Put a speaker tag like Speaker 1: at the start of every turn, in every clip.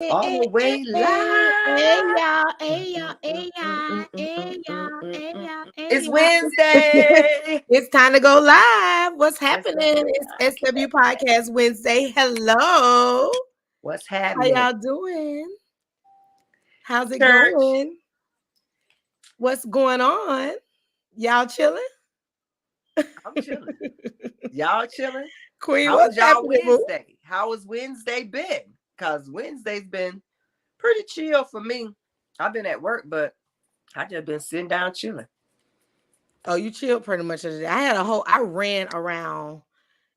Speaker 1: All the way
Speaker 2: Hey
Speaker 1: live.
Speaker 2: y'all,
Speaker 1: Mm,
Speaker 2: hey
Speaker 1: mm,
Speaker 2: y'all,
Speaker 1: mm,
Speaker 2: hey
Speaker 1: mm, mm,
Speaker 2: y'all,
Speaker 1: mm, mm,
Speaker 2: hey
Speaker 1: mm,
Speaker 2: y'all,
Speaker 1: mm,
Speaker 2: hey
Speaker 1: mm.
Speaker 2: y'all, hey
Speaker 1: It's
Speaker 2: y'all.
Speaker 1: Wednesday.
Speaker 2: It's time to go live. What's happening?
Speaker 1: SW
Speaker 2: It's SW
Speaker 1: podcast.
Speaker 2: Podcast Wednesday. Hello.
Speaker 1: What's
Speaker 2: How
Speaker 1: happening?
Speaker 2: y'all doing? How's it
Speaker 1: Church.
Speaker 2: going? What's going on? Y'all chilling?
Speaker 1: I'm chilling. Y'all chilling?
Speaker 2: Queen,
Speaker 1: How
Speaker 2: what's
Speaker 1: was y'all
Speaker 2: happening, boo?
Speaker 1: Wednesday? How was Wednesday been? Because Wednesday's been pretty chill for me. I've been at work, but I just been sitting down chilling.
Speaker 2: Oh, you chilled pretty much today. I ran around.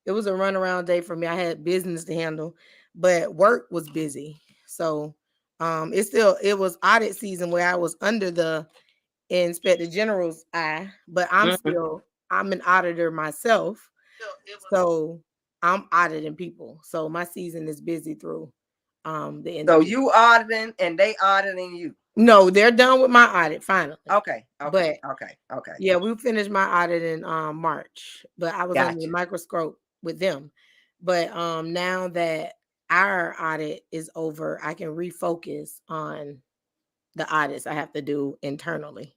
Speaker 2: It was a run around day for me. I had business to handle, but work was busy. So it was audit season where I was under the inspector general's eye, but
Speaker 1: Mhm.
Speaker 2: I'm an auditor myself.
Speaker 1: So it was.
Speaker 2: So I'm auditing people. So my season is busy through the end
Speaker 1: So
Speaker 2: of June.
Speaker 1: you auditing and they auditing you.
Speaker 2: No, they're done with my audit finally.
Speaker 1: Okay, okay,
Speaker 2: But
Speaker 1: okay, okay.
Speaker 2: yeah, we finished my audit in March, but I was under the
Speaker 1: Gotcha.
Speaker 2: microscope with them. But now that our audit is over, I can refocus on the audits I have to do internally.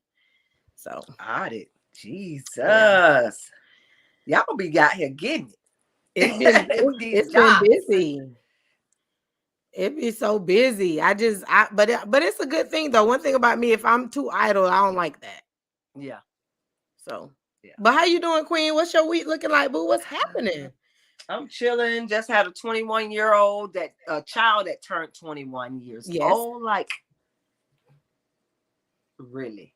Speaker 2: So
Speaker 1: Audit.
Speaker 2: yeah,
Speaker 1: Jesus. Y'all be out here getting
Speaker 2: it's been
Speaker 1: it with these
Speaker 2: it's been
Speaker 1: jobs.
Speaker 2: busy. It be so busy. But it's a good thing though. One thing about me, if I'm too idle, I don't like that.
Speaker 1: Yeah,
Speaker 2: So,
Speaker 1: yeah.
Speaker 2: but how you doing, Queen? What's your week looking like, boo? What's happening?
Speaker 1: I'm chilling. Just had a 21-year-old that a child that turned 21 years
Speaker 2: Yes,
Speaker 1: old. Like, really?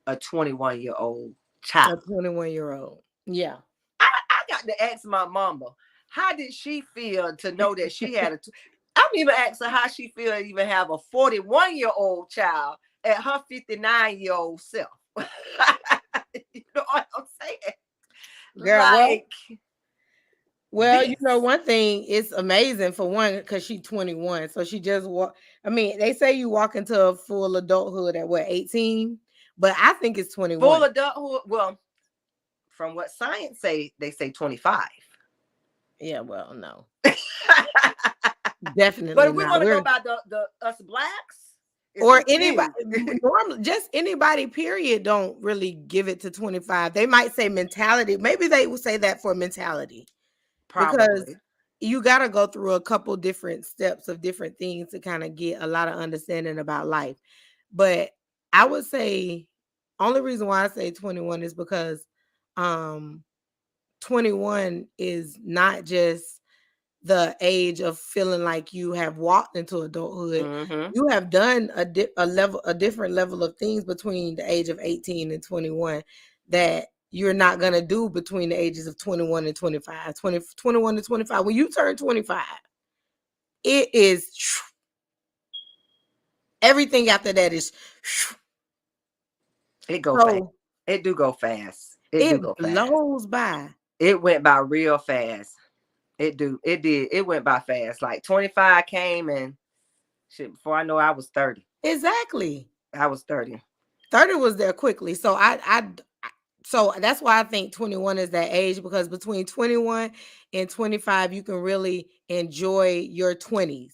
Speaker 1: A 21-year-old
Speaker 2: a
Speaker 1: child.
Speaker 2: 21-year-old. Yeah.
Speaker 1: I got to ask my mama, how did she feel to know that she had I'm even asking her how she feel to even have a 41-year-old child at her 59-year-old self. You know what I'm saying?
Speaker 2: Girl, well,
Speaker 1: Like
Speaker 2: you know,
Speaker 1: this.
Speaker 2: one thing, it's amazing for one, because she's 21. So she just walk. I mean, they say you walk into a full adulthood at what, 18? But I think it's
Speaker 1: Full
Speaker 2: 21.
Speaker 1: adulthood. Well, from what science say, they say 25.
Speaker 2: Yeah, well, no.
Speaker 1: But
Speaker 2: Definitely
Speaker 1: if we
Speaker 2: not.
Speaker 1: want to go
Speaker 2: We're
Speaker 1: by the us blacks, it's
Speaker 2: or anybody
Speaker 1: 18.
Speaker 2: normally just anybody period don't really give it to 25. They might say mentality. Maybe they would say that for mentality because
Speaker 1: Probably.
Speaker 2: you got to go through a couple different steps of different things to kind of get a lot of understanding about life. But I would say only reason why I say 21 is because um 21 is not just the age of feeling like you have walked into adulthood.
Speaker 1: Mm-hmm.
Speaker 2: You have done a different level of things between the age of 18 and 21 that you're not going to do between the ages of 21 and 25, 21 to 25. When you turn 25, it is everything after that is
Speaker 1: It go fast.
Speaker 2: so
Speaker 1: It do go fast. It do
Speaker 2: it
Speaker 1: go fast.
Speaker 2: blows by.
Speaker 1: It went by real fast. It do. It did. It went by fast. Like 25 came and shit. Before I know, I was 30.
Speaker 2: Exactly.
Speaker 1: I was 30.
Speaker 2: 30 was there quickly. So that's why I think 21 is that age because between 21 and 25 you can really enjoy your 20s.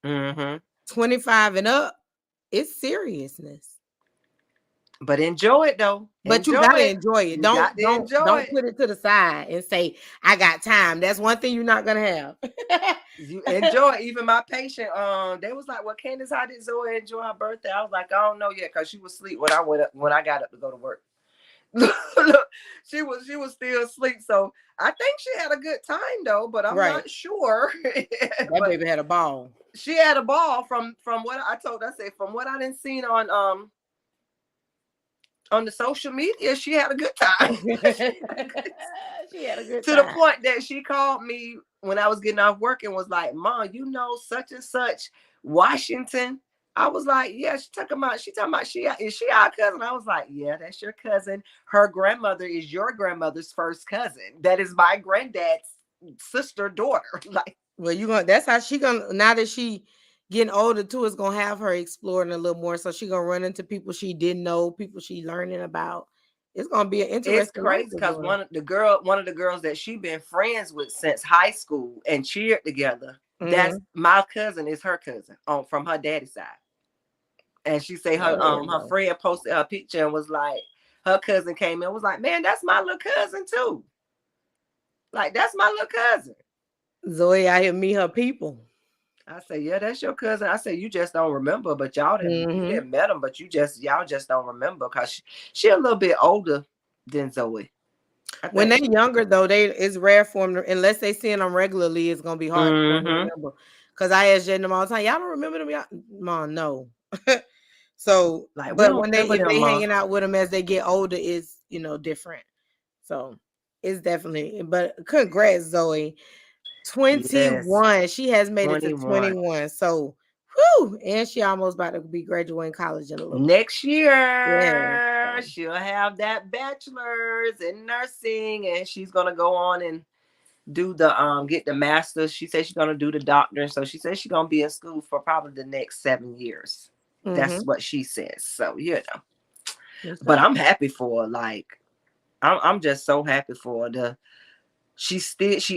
Speaker 1: Mm-hmm.
Speaker 2: 25 and up, it's seriousness.
Speaker 1: But enjoy it though.
Speaker 2: But you
Speaker 1: Enjoy
Speaker 2: got to
Speaker 1: it.
Speaker 2: enjoy it.
Speaker 1: You got to enjoy
Speaker 2: Don't
Speaker 1: it.
Speaker 2: put it to the side and say I got time. That's one thing you're not going to
Speaker 1: You
Speaker 2: have.
Speaker 1: enjoy it. Even my patient, they was like, "Well, Candace, how did Zoe enjoy her birthday?" I was like, "I don't know yet, cause she was asleep when I went up when I got up to go to work." Look, she was still asleep. So I think she had a good time though, but I'm
Speaker 2: Right.
Speaker 1: not sure.
Speaker 2: That
Speaker 1: But
Speaker 2: baby had a ball.
Speaker 1: she had a ball from what I told her. I said from what I didn't seen on the social media, she had a good time.
Speaker 2: She had a good
Speaker 1: To the
Speaker 2: time.
Speaker 1: point that she called me when I was getting off work and was like, "Mom, you know such and such Washington." I was like, "Yeah." She talking about is she our cousin? I was like, "Yeah, that's your cousin. Her grandmother is your grandmother's first cousin. That is my granddad's sister daughter." Like,
Speaker 2: Well, you gonna that's how she gonna now that she getting older too, is gonna have her exploring a little more. So she gonna run into people she didn't know, people she learning about. It's gonna be an
Speaker 1: it's
Speaker 2: interesting life
Speaker 1: crazy
Speaker 2: with
Speaker 1: because
Speaker 2: daughter.
Speaker 1: one of the girls that she been friends with since high school and cheered together. That's
Speaker 2: Mm-hmm.
Speaker 1: my cousin is her cousin on from her daddy's side. And she say her
Speaker 2: Oh.
Speaker 1: friend posted her picture and was like, her cousin came in and was like, man, that's my little cousin too. Like, that's my little cousin.
Speaker 2: Zoe out here meet her people.
Speaker 1: I say, yeah, that's your cousin. I say, you just don't remember, but y'all didn't, you
Speaker 2: Mm-hmm.
Speaker 1: didn't met him, but y'all just don't remember because she a little bit older than Zoe. I
Speaker 2: When
Speaker 1: think
Speaker 2: they
Speaker 1: she.
Speaker 2: younger though, it's rare for them to, unless they seeing them regularly, it's gonna be hard for them to
Speaker 1: Mm-hmm.
Speaker 2: remember. Cause I ask Jen them all the time, y'all don't remember them, y'all? Mom, no. So,
Speaker 1: Like, we
Speaker 2: but
Speaker 1: don't
Speaker 2: when they
Speaker 1: remember
Speaker 2: if
Speaker 1: them,
Speaker 2: they
Speaker 1: ma.
Speaker 2: hanging out with them as they get older, it's different. So it's definitely. But congrats, Zoe.
Speaker 1: Yes,
Speaker 2: 21. She has made it to
Speaker 1: 21.
Speaker 2: 21. So, whew, and she almost about to be graduating college in a little bit.
Speaker 1: Next
Speaker 2: Yeah.
Speaker 1: year,
Speaker 2: So,
Speaker 1: she'll have that bachelor's in nursing, and she's gonna go on and do the get the master's. She said she's gonna do the doctor, so she said she's gonna be in school for probably the next 7 years. That's
Speaker 2: mm-hmm.
Speaker 1: what she says. So
Speaker 2: That's
Speaker 1: but
Speaker 2: right.
Speaker 1: I'm happy for her. Like, I'm just so happy for her. She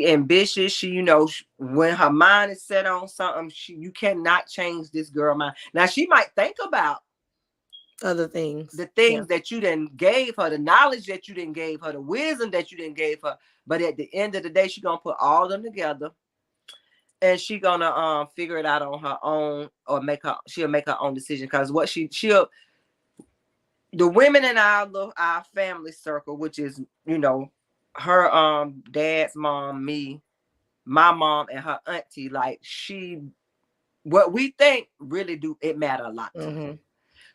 Speaker 1: ambitious. She, when her mind is set on something, you cannot change this girl mind. Now she might think about
Speaker 2: Other things.
Speaker 1: the
Speaker 2: Yeah.
Speaker 1: things that you didn't gave her, the knowledge that you didn't gave her, the wisdom that you didn't gave her. But at the end of the day, she's gonna put all of them together, and she gonna figure it out on her own, or she'll make her own decision. Because what she'll the women in our family circle, which is her dad's mom, me, my mom, and her auntie, like what we think really do it matter a lot to her.
Speaker 2: Mm-hmm.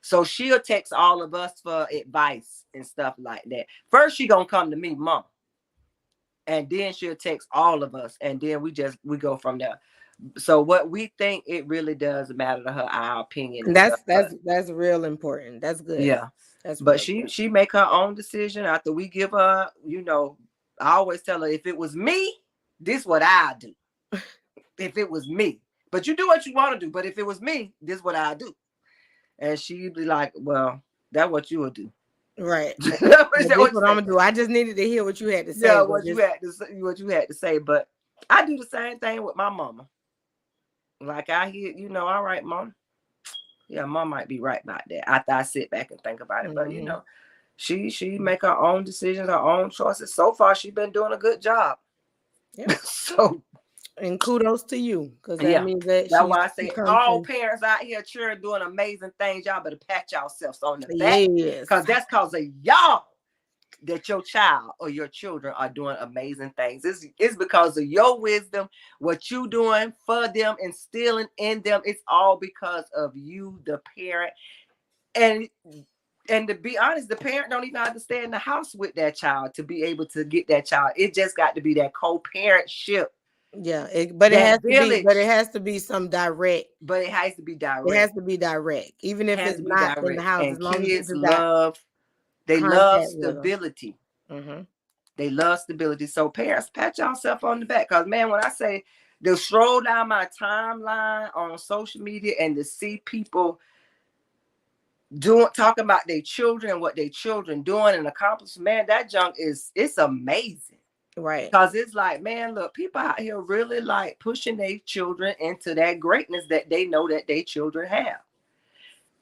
Speaker 1: So she'll text all of us for advice and stuff like that. First, she gonna come to me, mom, and then she'll text all of us, and then we go from there. So what we think, it really does matter to her, our opinion and
Speaker 2: That's
Speaker 1: stuff. But
Speaker 2: that's that's real important. That's good.
Speaker 1: yeah,
Speaker 2: That's
Speaker 1: but
Speaker 2: real
Speaker 1: she make her own decision after we give her. I always tell her, if it was me, this what I do. If it was me, but you do what you want to do. But if it was me, this what I do. And she'd be like, well, that's what you would do.
Speaker 2: good. Right.
Speaker 1: Is
Speaker 2: But
Speaker 1: that
Speaker 2: this
Speaker 1: what you
Speaker 2: what I'm
Speaker 1: say?
Speaker 2: gonna do. I just needed to hear what you had to say.
Speaker 1: Yeah,
Speaker 2: But
Speaker 1: what you had to say, but I do the same thing with my mama. Like, I hear, all right, mom. Yeah, mom might be right about that after I sit back and think about it. But
Speaker 2: mm-hmm.
Speaker 1: she make her own decisions, her own choices. So far, she's been doing a good job.
Speaker 2: Yep.
Speaker 1: So
Speaker 2: And kudos to you, because that
Speaker 1: yeah,
Speaker 2: means that
Speaker 1: that's
Speaker 2: she
Speaker 1: why I
Speaker 2: she
Speaker 1: say
Speaker 2: comes
Speaker 1: all
Speaker 2: from.
Speaker 1: parents out here cheering, doing amazing things. Y'all better pat yourselves on the back,
Speaker 2: Yes.
Speaker 1: because that's cause of y'all that your child or your children are doing amazing things. It's because of your wisdom, what you doing for them, instilling in them. It's all because of you, the parent. And to be honest, the parent don't even have to stay in the house with that child to be able to get that child. It just got to be that co-parentship,
Speaker 2: Yeah. But it has
Speaker 1: that
Speaker 2: to be. But it
Speaker 1: village.
Speaker 2: has to be some direct.
Speaker 1: But it has to be
Speaker 2: It has
Speaker 1: direct.
Speaker 2: to be direct, even
Speaker 1: It
Speaker 2: if
Speaker 1: has
Speaker 2: it's
Speaker 1: to be
Speaker 2: not in the
Speaker 1: direct.
Speaker 2: house, as
Speaker 1: And
Speaker 2: long as you
Speaker 1: kids
Speaker 2: just got
Speaker 1: love
Speaker 2: contact with them.
Speaker 1: stability.
Speaker 2: Mm-hmm.
Speaker 1: They love stability. So parents, pat yourself on the back. Because, man, when I say to stroll down my timeline on social media and to see people talking about their children and what their children doing and accomplishing, man, that junk it's amazing.
Speaker 2: Right.
Speaker 1: Because it's like, man, look, people out here really like pushing their children into that greatness that they know that their children have.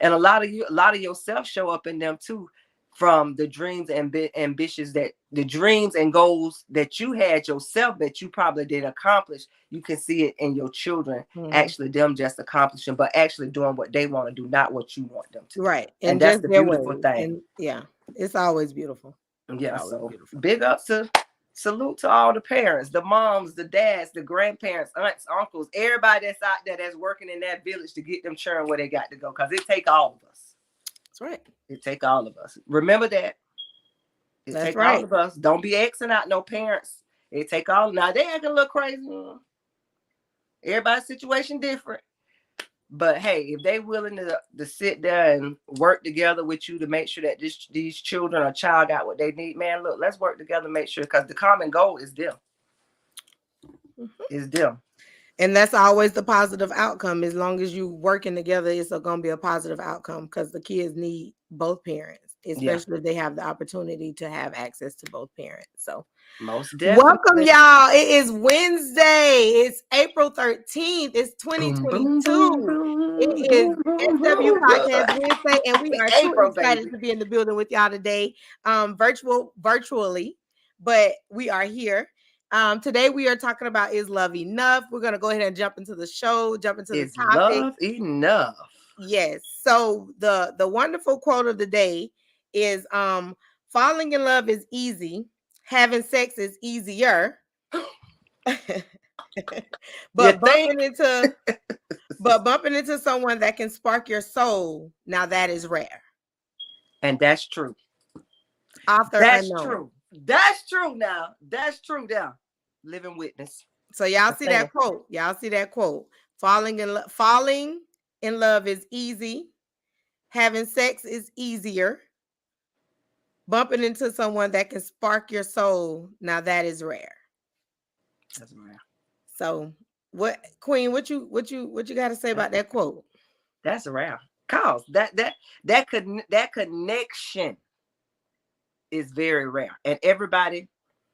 Speaker 1: And a lot of yourself show up in them too, from the dreams and ambitions, that the dreams and goals that you had yourself that you probably didn't accomplish. You can see it in your children,
Speaker 2: Mm-hmm.
Speaker 1: actually them just accomplishing, but actually doing what they want to do, not what you want them to do.
Speaker 2: Right.
Speaker 1: And
Speaker 2: And
Speaker 1: that's
Speaker 2: just
Speaker 1: the
Speaker 2: their
Speaker 1: beautiful
Speaker 2: ways.
Speaker 1: thing.
Speaker 2: And yeah, it's always beautiful. It's
Speaker 1: Yeah,
Speaker 2: always
Speaker 1: so
Speaker 2: beautiful.
Speaker 1: big up to salute to all the parents, the moms, the dads, the grandparents, aunts, uncles, everybody that's out there that's working in that village to get them children where they got to go, because it take all of us.
Speaker 2: That's right.
Speaker 1: It take all of us. Remember that. It
Speaker 2: That's
Speaker 1: take all
Speaker 2: right.
Speaker 1: of us. Don't be Xing out no parents. It take all. Now they acting a little crazy. Everybody's situation different. But hey, if they willing to sit there and work together with you to make sure that these children or child got what they need, man, look, let's work together, make sure, because the common goal is them.
Speaker 2: Mm-hmm.
Speaker 1: Is them.
Speaker 2: And that's always the positive outcome. As long as you working together, it's going to be a positive outcome because the kids need both parents
Speaker 1: Yeah,
Speaker 2: especially if they have the opportunity to have access to both parents. So
Speaker 1: most
Speaker 2: welcome,
Speaker 1: definitely.
Speaker 2: y'all. It is Wednesday. It's April 13th. It's
Speaker 1: Boom, boom, boom,
Speaker 2: 2022.
Speaker 1: boom,
Speaker 2: It is
Speaker 1: boom, boom,
Speaker 2: SW
Speaker 1: boom.
Speaker 2: Podcast Wednesday, and we are too
Speaker 1: April,
Speaker 2: excited
Speaker 1: baby.
Speaker 2: to be in the building with y'all today, virtually, but we are here. Today we are talking about, is love enough? We're gonna go ahead and jump into the show, jump into the
Speaker 1: Is
Speaker 2: topic.
Speaker 1: love enough?
Speaker 2: Yes. So the wonderful quote of the day is falling in love is easy, having sex is easier.
Speaker 1: You
Speaker 2: but
Speaker 1: think?
Speaker 2: bumping into someone that can spark your soul, now that is rare.
Speaker 1: And that's true.
Speaker 2: Author
Speaker 1: That's
Speaker 2: unknown.
Speaker 1: true. That's true now. That's true now. Living witness.
Speaker 2: So y'all
Speaker 1: I'm
Speaker 2: see
Speaker 1: saying.
Speaker 2: that quote. Y'all see that quote. Falling in love is easy. Having sex is easier. Bumping into someone that can spark your soul, now that is rare.
Speaker 1: That's rare.
Speaker 2: So what, Queen, what you got to say about that quote?
Speaker 1: That's rare. Cause that connection is very rare. And everybody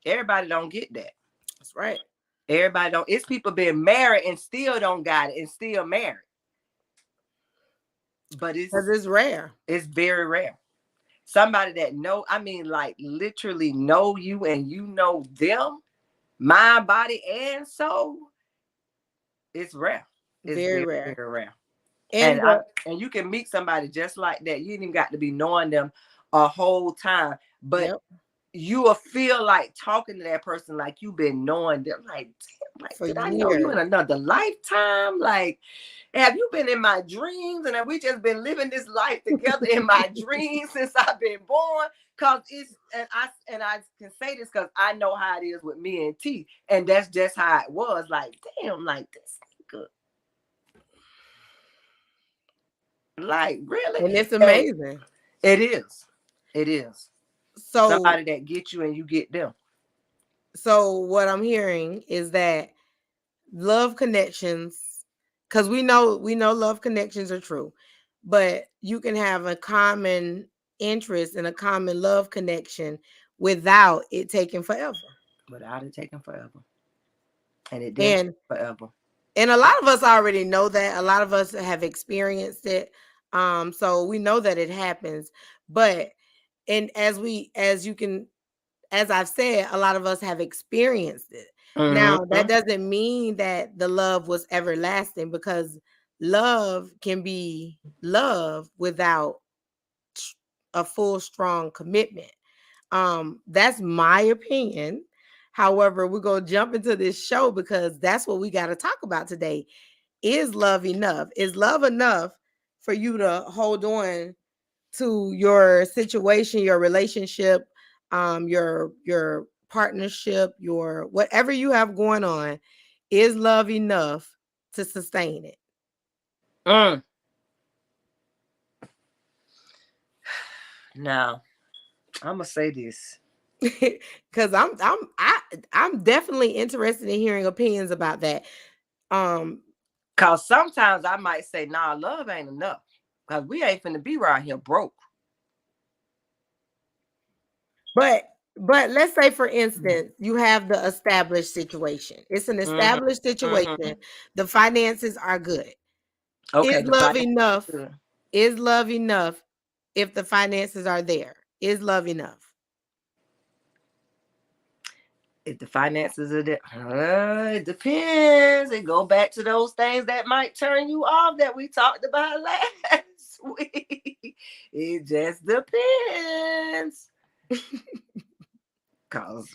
Speaker 1: don't get that.
Speaker 2: That's right.
Speaker 1: Everybody don't. It's people being married and still don't got it and still married. But
Speaker 2: Because it's rare.
Speaker 1: it's very rare. Somebody that know, I mean, like literally know you and you know them, mind, body, and soul. It's rare. It's
Speaker 2: Very
Speaker 1: very,
Speaker 2: rare.
Speaker 1: very rare.
Speaker 2: And
Speaker 1: And and you can meet somebody just like that. You ain't even got to be knowing them a whole time, but
Speaker 2: yep.
Speaker 1: you will feel like talking to that person like you've been knowing them. Like, damn, like
Speaker 2: For
Speaker 1: did I know you
Speaker 2: years.
Speaker 1: in another lifetime? Like, have you been in my dreams? And have we just been living this life together in my dreams since I've been born? Cause it's and I can say this because I know how it is with me and T, and that's just how it was. Like, damn, like this nigga, like really,
Speaker 2: And it's
Speaker 1: and
Speaker 2: amazing.
Speaker 1: it is, it is
Speaker 2: So
Speaker 1: somebody that gets you and you get them.
Speaker 2: so what I'm hearing is that love connections, because we know love connections are true, but you can have a common interest and a common love connection without it taking forever.
Speaker 1: Without it taking forever, and it didn't take
Speaker 2: And
Speaker 1: forever.
Speaker 2: a lot of us already know that. A lot of us have experienced it. So we know that it happens. But and as you can, as I've said, a lot of us have experienced it. Now, that
Speaker 1: Mm-hmm.
Speaker 2: doesn't mean that the love was everlasting, because love can be love without a full strong commitment. That's my opinion. However, we're going to jump into this show because that's what we got to talk about today. Is love enough? Is love enough for you to hold on to your situation, your relationship, your partnership, your whatever you have going on? Is love enough to sustain it?
Speaker 1: Mm. Now, I'm gonna say this.
Speaker 2: Because I'm definitely interested in hearing opinions about that. Um,
Speaker 1: Cause sometimes I might say, nah, love ain't enough. Cause we ain't finna be right here broke.
Speaker 2: but let's say, for instance, you have the established situation. It's an
Speaker 1: Mm-hmm.
Speaker 2: established
Speaker 1: Mm-hmm.
Speaker 2: situation. The finances are good.
Speaker 1: Okay,
Speaker 2: Is
Speaker 1: the
Speaker 2: love
Speaker 1: finance is
Speaker 2: enough?
Speaker 1: good.
Speaker 2: Is love enough if the finances are there? Is love enough?
Speaker 1: If the finances are there, it depends. It go back to those things that might turn you off that we talked about last week. It just depends. Cause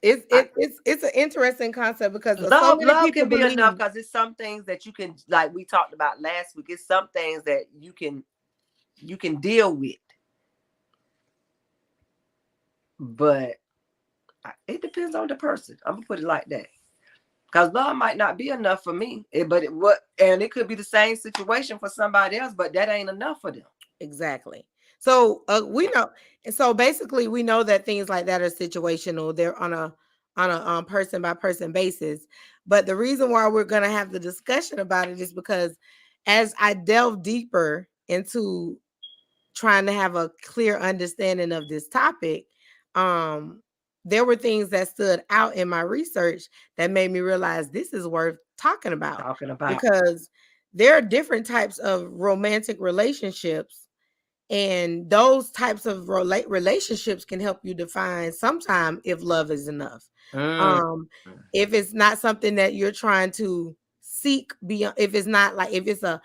Speaker 2: It's an interesting concept because so many
Speaker 1: love
Speaker 2: people
Speaker 1: can be enough
Speaker 2: believe.
Speaker 1: because it's some things that you can, like we talked about last week, it's some things that you can deal with, but it depends on the person. I'm gonna put it like that, because love might not be enough for me, but it could be the same situation for somebody else, but that ain't enough for them.
Speaker 2: Exactly. So we know, so basically we know that things like that are situational. They're on a person by person basis. But the reason why we're going to have the discussion about it is because as I delve deeper into trying to have a clear understanding of this topic, um, there were things that stood out in my research that made me realize this is worth talking about,
Speaker 1: Talking about.
Speaker 2: because there are different types of romantic relationships, and those types of relationships can help you define sometime if love is enough.
Speaker 1: Mm.
Speaker 2: um if it's not something that you're trying to seek beyond, if it's not like, if it's a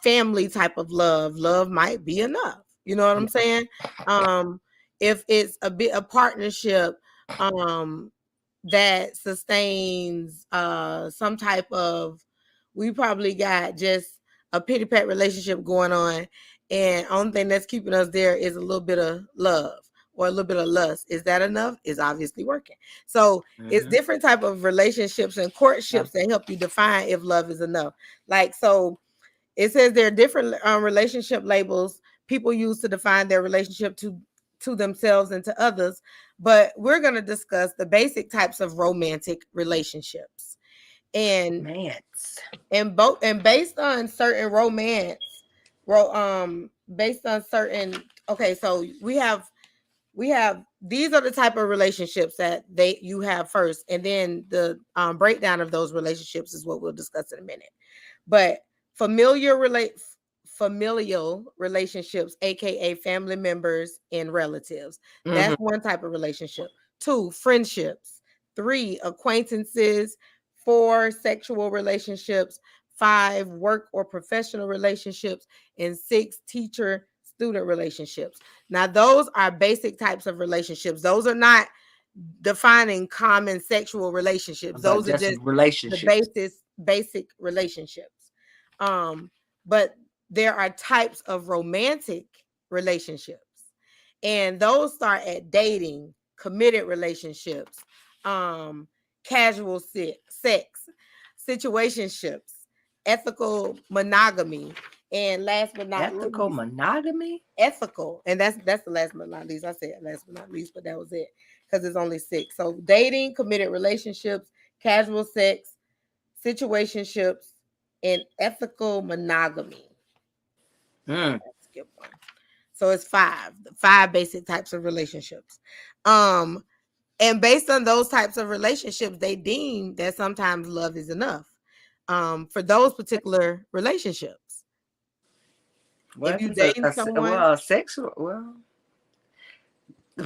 Speaker 2: family type of love might be enough, you know what I'm
Speaker 1: Yeah.
Speaker 2: saying? If it's a bit a partnership um that sustains some type of, we probably got just a pity pat relationship going on, and only thing that's keeping us there is a little bit of love or a little bit of lust. Is that enough? Is obviously working. So it's
Speaker 1: Mm-hmm.
Speaker 2: different type of relationships and
Speaker 1: Yeah.
Speaker 2: courtships that help you define if love is enough. Like, so it says there are different relationship labels people use to define their relationship to themselves and to others, but we're going to discuss the basic types of romantic relationships. and
Speaker 1: Romance.
Speaker 2: and based on certain romance, based on certain, okay, so we have these are the type of relationships that they you have first, and then the breakdown of those relationships is what we'll discuss in a minute. But familiar relate familial relationships, aka family members and relatives,
Speaker 1: Mm-hmm.
Speaker 2: that's one type of relationship. Two, friendships. Three, acquaintances. Four, sexual relationships. Five, work or professional relationships. And six, teacher student relationships. Now those are basic types of relationships. Those are not defining common sexual relationships.
Speaker 1: But
Speaker 2: Those are
Speaker 1: just
Speaker 2: just the
Speaker 1: relationships.
Speaker 2: basic relationships. But there are types of romantic relationships, and those start at dating, committed relationships, um, casual sex, situationships, ethical monogamy, and last but not
Speaker 1: Ethical
Speaker 2: least,
Speaker 1: monogamy.
Speaker 2: ethical. And that's the last but not least. I said last but not least, but that was it, because it's only six. So dating, committed relationships, casual sex, situationships, and ethical monogamy.
Speaker 1: Mm.
Speaker 2: Let's skip one. So it's five basic types of relationships. Um, and based on those types of relationships, they deem that sometimes love is enough. For those particular relationships.
Speaker 1: Well,
Speaker 2: If
Speaker 1: if
Speaker 2: you
Speaker 1: it's
Speaker 2: dating someone,
Speaker 1: a sexual, well,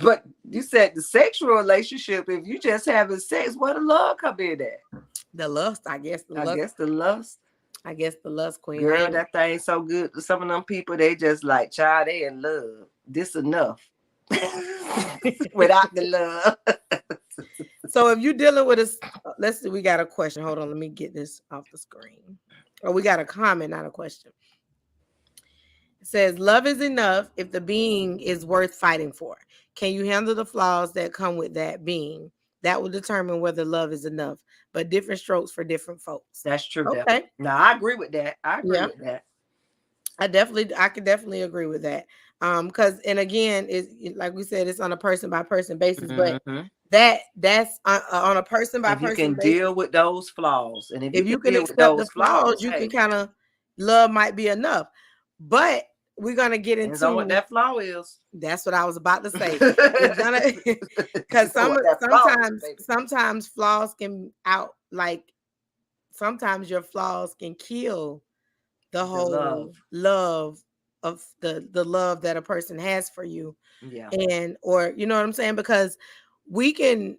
Speaker 1: but you said the sexual relationship. If you just having sex, where the love come in at?
Speaker 2: the lust, I guess the
Speaker 1: I
Speaker 2: lust,
Speaker 1: guess the lust.
Speaker 2: I guess the lust queen. I
Speaker 1: Girl,
Speaker 2: ain't,
Speaker 1: that thing so good. Some of them people, they just like, child, they in love. This enough. Without the love.
Speaker 2: so if you dealing with us, let's see, we got a question. Hold on, let me get this off the screen. Or we got a comment, not a question. It says, love is enough if the being is worth fighting for. Can you handle the flaws that come with that being? That will determine whether love is enough, but different strokes for different folks.
Speaker 1: That's true, though.
Speaker 2: Okay.
Speaker 1: No, I agree with that. I agree
Speaker 2: Yeah.
Speaker 1: with that.
Speaker 2: I could definitely agree with that. Because, and again, it's like we said, it's on a person by person basis, but
Speaker 1: Mm-hmm.
Speaker 2: that's on a person by
Speaker 1: If you
Speaker 2: person
Speaker 1: can
Speaker 2: basis.
Speaker 1: deal with those flaws, and if you
Speaker 2: If
Speaker 1: can
Speaker 2: you can
Speaker 1: deal with
Speaker 2: accept the
Speaker 1: those
Speaker 2: flaws,
Speaker 1: flaws,
Speaker 2: you can
Speaker 1: hey,
Speaker 2: kind of, love might be enough. But we're gonna get
Speaker 1: depends on what
Speaker 2: into,
Speaker 1: that flaw is.
Speaker 2: that's what I was about to say. We're gonna because
Speaker 1: Depends on what that flaw is, baby.
Speaker 2: sometimes flaws can out, like, sometimes your flaws can kill the
Speaker 1: The love.
Speaker 2: whole love of the love that a person has for you.
Speaker 1: Yeah.
Speaker 2: And, or you know what I'm saying, because we can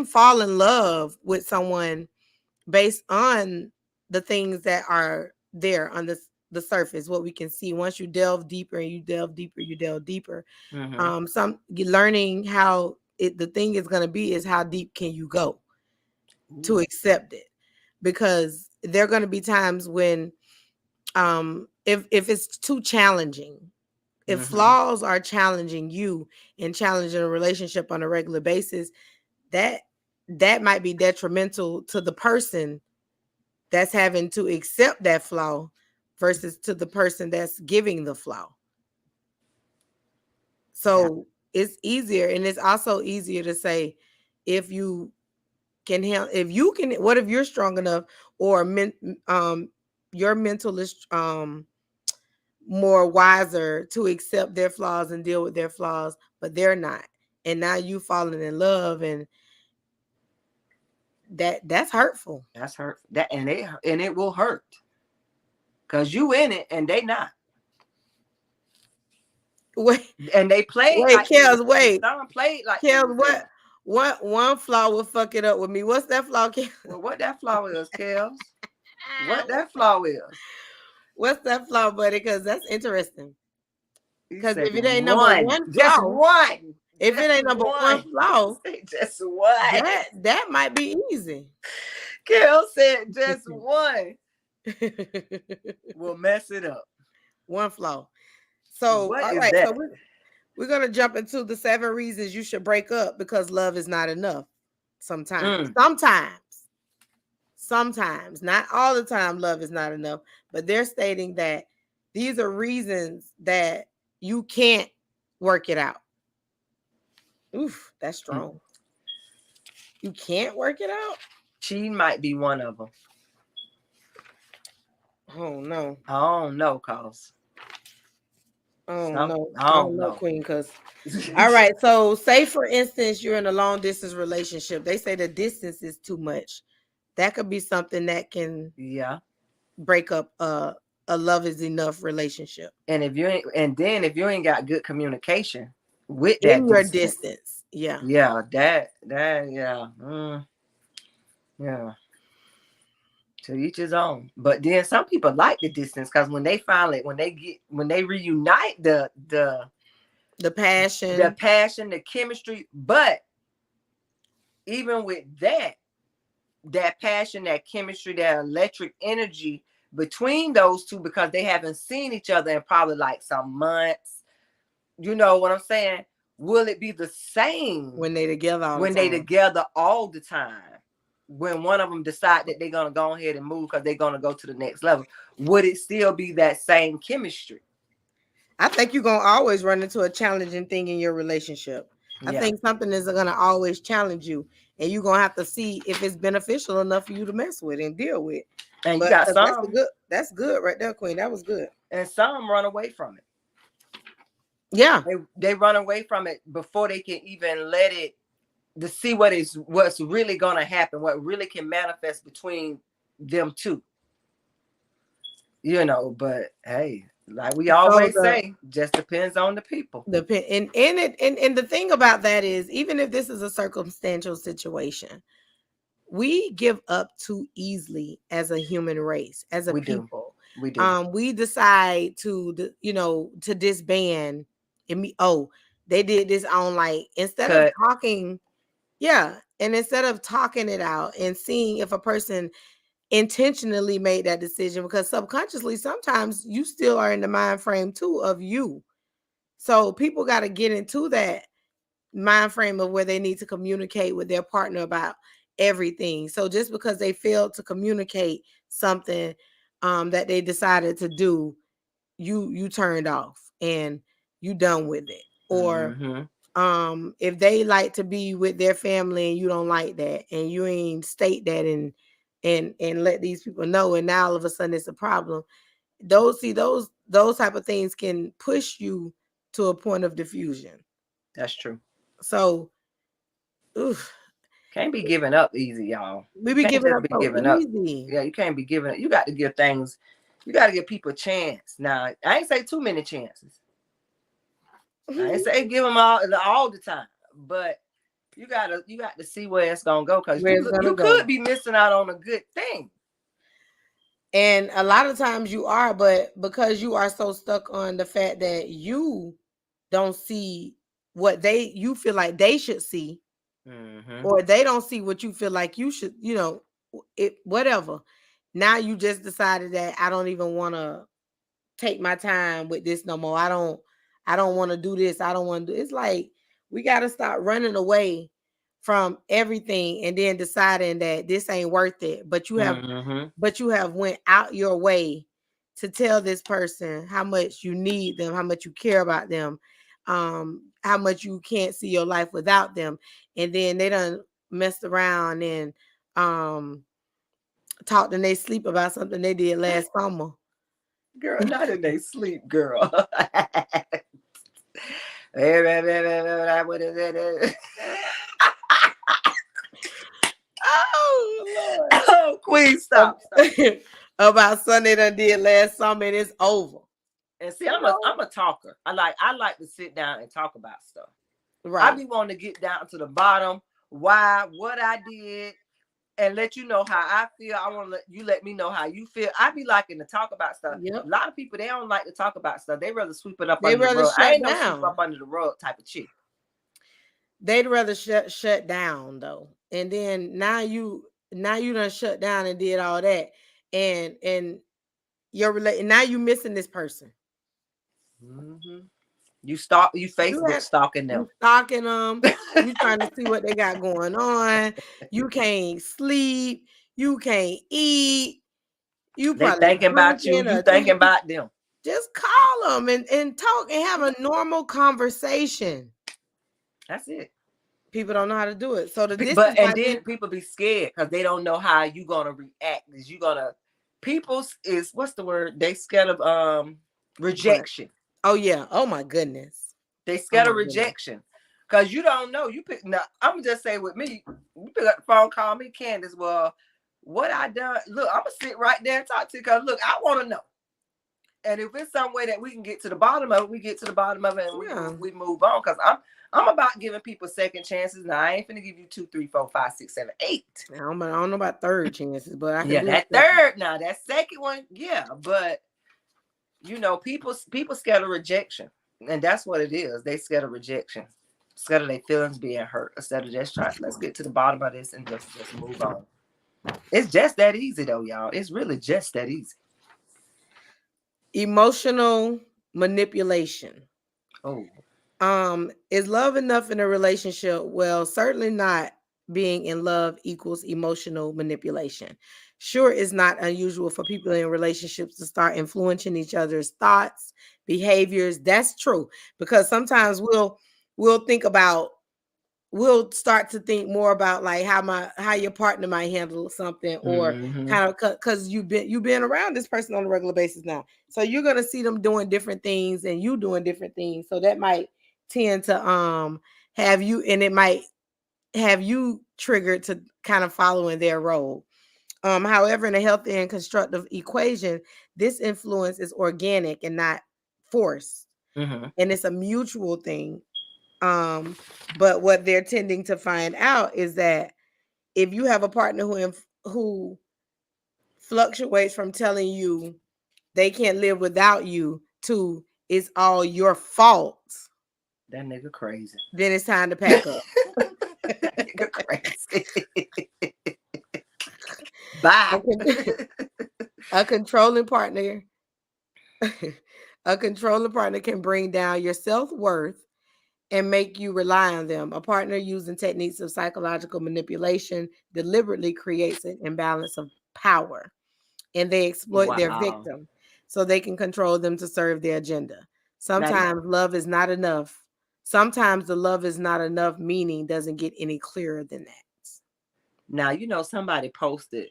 Speaker 2: fall in love with someone based on the things that are there on the surface, what we can see. Once you delve deeper and you delve deeper, you delve deeper.
Speaker 1: Mm-hmm.
Speaker 2: Some learning how the thing is going to be is how deep can you go to
Speaker 1: Ooh.
Speaker 2: accept it, because there are going to be times when if it's too challenging, if
Speaker 1: Mm-hmm.
Speaker 2: flaws are challenging you and challenging a relationship on a regular basis, that that might be detrimental to the person that's having to accept that flaw versus to the person that's giving the flaw.
Speaker 1: Yeah.
Speaker 2: So it's easier, and it's also easier to say, if you can handle, if you can, what if you're strong enough, or your mental is more wiser to accept their flaws and deal with their flaws, but they're not. And now you falling in love, and that's hurtful.
Speaker 1: That's hurt. That and it will hurt. Cause you in it and they not.
Speaker 2: Wait,
Speaker 1: And they played
Speaker 2: wait,
Speaker 1: like they
Speaker 2: Kels,
Speaker 1: was in it.
Speaker 2: wait.
Speaker 1: Some played like they
Speaker 2: Kels,
Speaker 1: was in it.
Speaker 2: what one flaw will fuck it up with me? What's that flaw, Kels?
Speaker 1: Well, what that flaw is, Kels? What that flaw is?
Speaker 2: What's that flaw, buddy? Because that's interesting.
Speaker 1: He
Speaker 2: Because
Speaker 1: said
Speaker 2: if it ain't number
Speaker 1: one.
Speaker 2: one
Speaker 1: Just
Speaker 2: flaw,
Speaker 1: one.
Speaker 2: if it
Speaker 1: Just
Speaker 2: ain't number one
Speaker 1: one.
Speaker 2: flaw,
Speaker 1: Just one.
Speaker 2: that might be easy.
Speaker 1: Kel said just one will mess it up.
Speaker 2: One flaw. So,
Speaker 1: What
Speaker 2: all
Speaker 1: is
Speaker 2: right. So
Speaker 1: that?
Speaker 2: we're gonna jump into the 7 reasons you should break up because love is not enough. Sometimes. Sometimes, not all the time, love is not enough. But they're stating that these are reasons that you can't work it out. Oof, that's strong. You can't work it out?
Speaker 1: She might be one of them.
Speaker 2: Oh no.
Speaker 1: I don't know, cause.
Speaker 2: Oh no.
Speaker 1: I don't know.
Speaker 2: Queen, because all right. So say for instance, you're in a long distance relationship. They say the distance is too much. That could be something that can break up a love is enough relationship.
Speaker 1: And if you ain't got good communication with
Speaker 2: in
Speaker 1: that
Speaker 2: your
Speaker 1: distance.
Speaker 2: Yeah.
Speaker 1: Yeah, yeah. To each his own. But then some people like the distance because when they reunite the
Speaker 2: passion,
Speaker 1: the chemistry, but even with that passion, that chemistry, that electric energy between those two, because they haven't seen each other in probably like some months, you know what I'm saying? Will it be the same
Speaker 2: when they together
Speaker 1: all the time? When one of them decide that they're gonna go ahead and move because they're gonna go to the next level, would it still be that same chemistry?
Speaker 2: I think you're gonna always run into a challenging thing in your relationship. I think something is gonna always challenge you, and you're gonna have to see if it's beneficial enough for you to mess with and deal with.
Speaker 1: And you got some
Speaker 2: that's good right there, Queen. That was good.
Speaker 1: And some run away from it.
Speaker 2: Yeah,
Speaker 1: they run away from it before they can even let it to see what's really gonna happen, what really can manifest between them two. You know, but hey, like we always say, just depends on the people.
Speaker 2: And the thing about that is, even if this is a circumstantial situation, we give up too easily as a human race, as a people.
Speaker 1: We do.
Speaker 2: We decide to disband. They did this on like instead of talking. Yeah, and instead of talking it out and seeing if a person intentionally made that decision, because subconsciously sometimes you still are in the mind frame too of you. So people got to get into that mind frame of where they need to communicate with their partner about everything. So just because they failed to communicate something that they decided to do, you turned off and you done with it. Or if they like to be with their family and you don't like that and you ain't state that and let these people know, and now all of a sudden it's a problem. Those type of things can push you to a point of diffusion.
Speaker 1: That's true.
Speaker 2: So
Speaker 1: can't be giving up easy, y'all.
Speaker 2: We be giving up so easy.
Speaker 1: Yeah, you can't be giving up. You got to give things. You got to give people a chance. Now, I ain't say too many chances. I ain't say give them all the time, but you got to see where it's gonna go, because you could be missing out on a good thing.
Speaker 2: And a lot of times you are, but because you are so stuck on the fact that you don't see what you feel like they should see, or they don't see what you feel like you should, whatever. Now you just decided that I don't even want to take my time with this no more. I don't want to do this. I don't want to do. It's like we got to stop running away from everything and then deciding that this ain't worth it. But you have went out your way to tell this person how much you need them, how much you care about them, how much you can't see your life without them, and then they done messed around and talked in their sleep about something they did last summer.
Speaker 1: Girl, not in they sleep, girl.
Speaker 2: Oh
Speaker 1: Oh, Queen,
Speaker 2: Lord.
Speaker 1: stop, stop.
Speaker 2: About Sunday done did last summer and it's over.
Speaker 1: And see,
Speaker 2: You
Speaker 1: I'm a
Speaker 2: know?
Speaker 1: I'm a talker. I like to sit down and talk about stuff. I
Speaker 2: Right.
Speaker 1: be wanting to get down to the bottom, why, what I did, and let you know how I feel. I want to let me know how you feel. I be liking to talk about stuff. A
Speaker 2: Yep.
Speaker 1: lot of people, they don't like to talk about stuff. They rather sweep it up
Speaker 2: They
Speaker 1: under the
Speaker 2: rather
Speaker 1: rug. I
Speaker 2: shut
Speaker 1: ain't no sweep
Speaker 2: down.
Speaker 1: up under the rug type of chick.
Speaker 2: They'd rather shut down though. And then now you done shut down and did all that. And now you missing this person.
Speaker 1: Mm-hmm. You
Speaker 2: You
Speaker 1: Facebook
Speaker 2: had
Speaker 1: stalking
Speaker 2: you
Speaker 1: them.
Speaker 2: stalking them. You trying to see what they got going on. You can't sleep. You can't eat. You
Speaker 1: They
Speaker 2: probably
Speaker 1: thinking about you.
Speaker 2: drinking
Speaker 1: You
Speaker 2: or
Speaker 1: thinking
Speaker 2: tweaking.
Speaker 1: about them.
Speaker 2: Just call them and talk and have a normal conversation.
Speaker 1: That's it.
Speaker 2: People don't know how to do it. So this is
Speaker 1: But
Speaker 2: why
Speaker 1: and then people be scared because they don't know how you gonna react. Is you gonna people's is what's the word? They scared of
Speaker 2: what?
Speaker 1: rejection.
Speaker 2: Oh yeah. Oh my goodness.
Speaker 1: They
Speaker 2: Oh
Speaker 1: scared
Speaker 2: my
Speaker 1: of
Speaker 2: goodness.
Speaker 1: rejection. Cause you don't know. You pick now, I'm gonna just say with me, you pick up the phone, call me Candace. Well, what I done, look, I'm gonna sit right there and talk to you because look, I wanna know. And if it's some way that we can get to the bottom of it, we get to the bottom of it and
Speaker 2: Yeah.
Speaker 1: we move on. Cause I'm about giving people second chances. Now I ain't finna give you 2, 3, 4, 5, 6, 7, 8.
Speaker 2: I don't know about third chances, but I can
Speaker 1: Yeah,
Speaker 2: do a
Speaker 1: that
Speaker 2: second.
Speaker 1: third now, that second one, yeah, but people scared of rejection, and that's what it is. They scared of rejection, scared of their feelings being hurt. Instead of just trying, let's get to the bottom of this and just move on. It's just that easy, though, y'all. It's really just that easy.
Speaker 2: Emotional manipulation.
Speaker 1: Oh,
Speaker 2: Is love enough in a relationship? Well, certainly not. Being in love equals emotional manipulation. Sure, it's not unusual for people in relationships to start influencing each other's thoughts, behaviors. That's true, because sometimes we'll think about we'll start to think more about like how your partner might handle something, or
Speaker 1: mm-hmm.
Speaker 2: kind of because you've been around this person on a regular basis now, so you're going to see them doing different things and you doing different things, so that might tend to have you, and it might have you triggered to kind of follow in their role. However, in a healthy and constructive equation, this influence is organic and not forced,
Speaker 1: Mm-hmm.
Speaker 2: and it's a mutual thing. But what they're tending to find out is that if you have a partner who fluctuates from telling you they can't live without you to it's all your fault,
Speaker 1: That nigga crazy.
Speaker 2: then it's time to pack up.
Speaker 1: That nigga crazy. Bye.
Speaker 2: A, a controlling partner, a controlling partner can bring down your self-worth and make you rely on them. A partner using techniques of psychological manipulation deliberately creates an imbalance of power, and they exploit their
Speaker 1: Wow.
Speaker 2: victim so they can control them to serve their agenda.
Speaker 1: Now,
Speaker 2: Sometimes love is not enough. Sometimes the love is not enough meaning doesn't get any clearer than that.
Speaker 1: somebody posted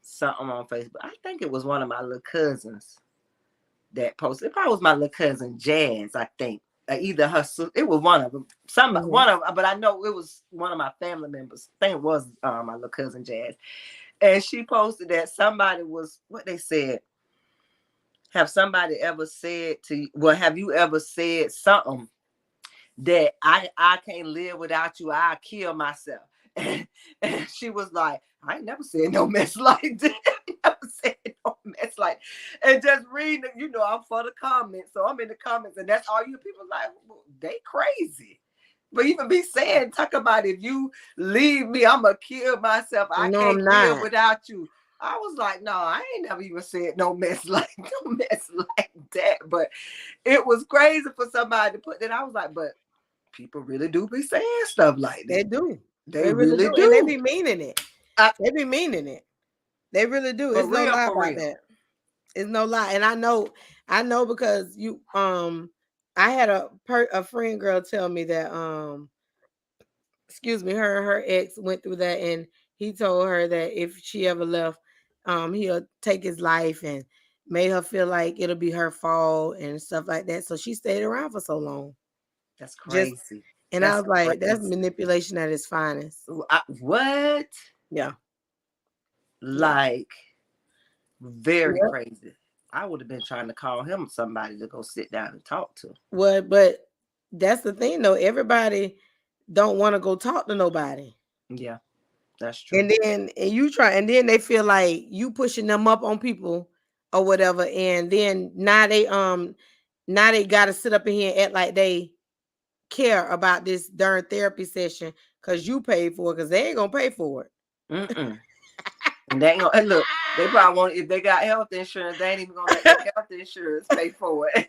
Speaker 1: something on Facebook. I think it was one of my little cousins that posted. It probably was my little cousin Jazz. I think either her. It was one of them.
Speaker 2: Mhm.
Speaker 1: One of, but I know it was one of my family members. I think it was my little cousin Jazz, and she posted that somebody was what they said. Have somebody ever said to you? Well, have you ever said something that I can't live without you? I kill myself. And she was like, I ain't never said no mess like that. Never said no mess like. And just reading it, I'm for the comments, so I'm in the comments, and that's all you people like. Well, they crazy. But even be saying, talk about if you leave me, I'm gonna kill myself. I
Speaker 2: No,
Speaker 1: can't
Speaker 2: I'm
Speaker 1: live
Speaker 2: not.
Speaker 1: without you. I was like, no, I ain't never even said no mess like that. But it was crazy for somebody to put that. I was like, but people really do be saying stuff like
Speaker 2: They
Speaker 1: that.
Speaker 2: do.
Speaker 1: They
Speaker 2: They really
Speaker 1: really
Speaker 2: do. And they
Speaker 1: do.
Speaker 2: be meaning it.
Speaker 1: I,
Speaker 2: They be meaning it. They really do.
Speaker 1: for
Speaker 2: It's no
Speaker 1: real,
Speaker 2: lie
Speaker 1: for
Speaker 2: about
Speaker 1: real.
Speaker 2: that. It's no lie. And I know because I had a friend girl tell me that excuse me, her ex went through that, and he told her that if she ever left, he'll take his life, and made her feel like it'll be her fault and stuff like that. So she stayed around for so long.
Speaker 1: That's
Speaker 2: Just
Speaker 1: crazy.
Speaker 2: and I
Speaker 1: That's
Speaker 2: was like, that's
Speaker 1: crazy.
Speaker 2: manipulation at its finest.
Speaker 1: What?
Speaker 2: Yeah. Yeah.
Speaker 1: Like, very
Speaker 2: Yep.
Speaker 1: crazy. I would have been trying to call him somebody to go sit down and talk to.
Speaker 2: What but that's the thing though. Everybody don't want to go talk to nobody.
Speaker 1: Yeah, that's true.
Speaker 2: And then and you try and then they feel like you pushing them up on people or whatever. And then now they gotta sit up in here and act like they care about this darn therapy session because you paid for it because they ain't gonna pay for it.
Speaker 1: Mm-mm. And they ain't gonna, and look, they probably won't, if they got health insurance, they ain't even gonna let their health insurance pay for it.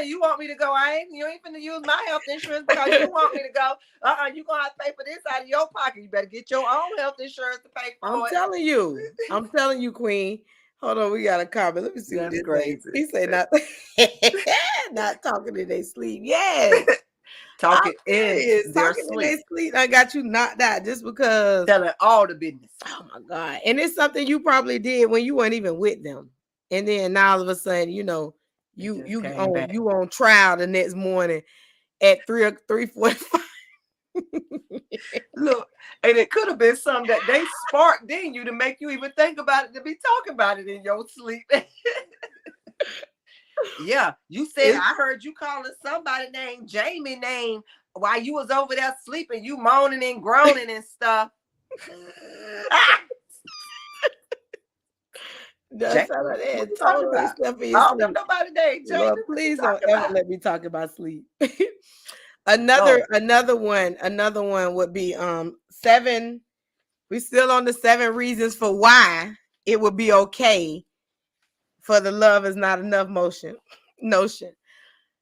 Speaker 1: You want me to go? You ain't finna use my health insurance because you want me to go. You gonna have to pay for this out of your pocket. You better get your own health insurance to pay
Speaker 2: I'm
Speaker 1: for it.
Speaker 2: telling you. I'm telling you, Queen. Hold on, we got a comment. Let me see what
Speaker 1: That's
Speaker 2: this say.
Speaker 1: crazy.
Speaker 2: He say not not talking in their sleep. Yes. I'm
Speaker 1: Talking in
Speaker 2: serious.
Speaker 1: their
Speaker 2: Talking in their
Speaker 1: sleep.
Speaker 2: sleep. I got you knocked out just because.
Speaker 1: Telling all the business.
Speaker 2: Oh my God. And it's something you probably did when you weren't even with them. And then now all of a sudden,
Speaker 1: It
Speaker 2: you
Speaker 1: just
Speaker 2: you
Speaker 1: came
Speaker 2: on
Speaker 1: back.
Speaker 2: you on trial the next morning at 3:45.
Speaker 1: Look, and it could have been something that they sparked in you to make you even think about it, to be talking about it in your sleep. Yeah, you said I heard you calling somebody named Jamie name while you was over there sleeping, you moaning and groaning and stuff.
Speaker 2: That's
Speaker 1: Jamie,
Speaker 2: how it
Speaker 1: what
Speaker 2: is.
Speaker 1: you talking
Speaker 2: Totally
Speaker 1: about?
Speaker 2: stuff in
Speaker 1: I
Speaker 2: your
Speaker 1: don't know
Speaker 2: sleep.
Speaker 1: nobody named Jamie.
Speaker 2: Lord,
Speaker 1: What you
Speaker 2: please don't
Speaker 1: talking
Speaker 2: ever
Speaker 1: about?
Speaker 2: let me talk about sleep.
Speaker 1: No,
Speaker 2: Another one would be seven. We still on the 7 reasons for why it would be okay for the love is not enough notion.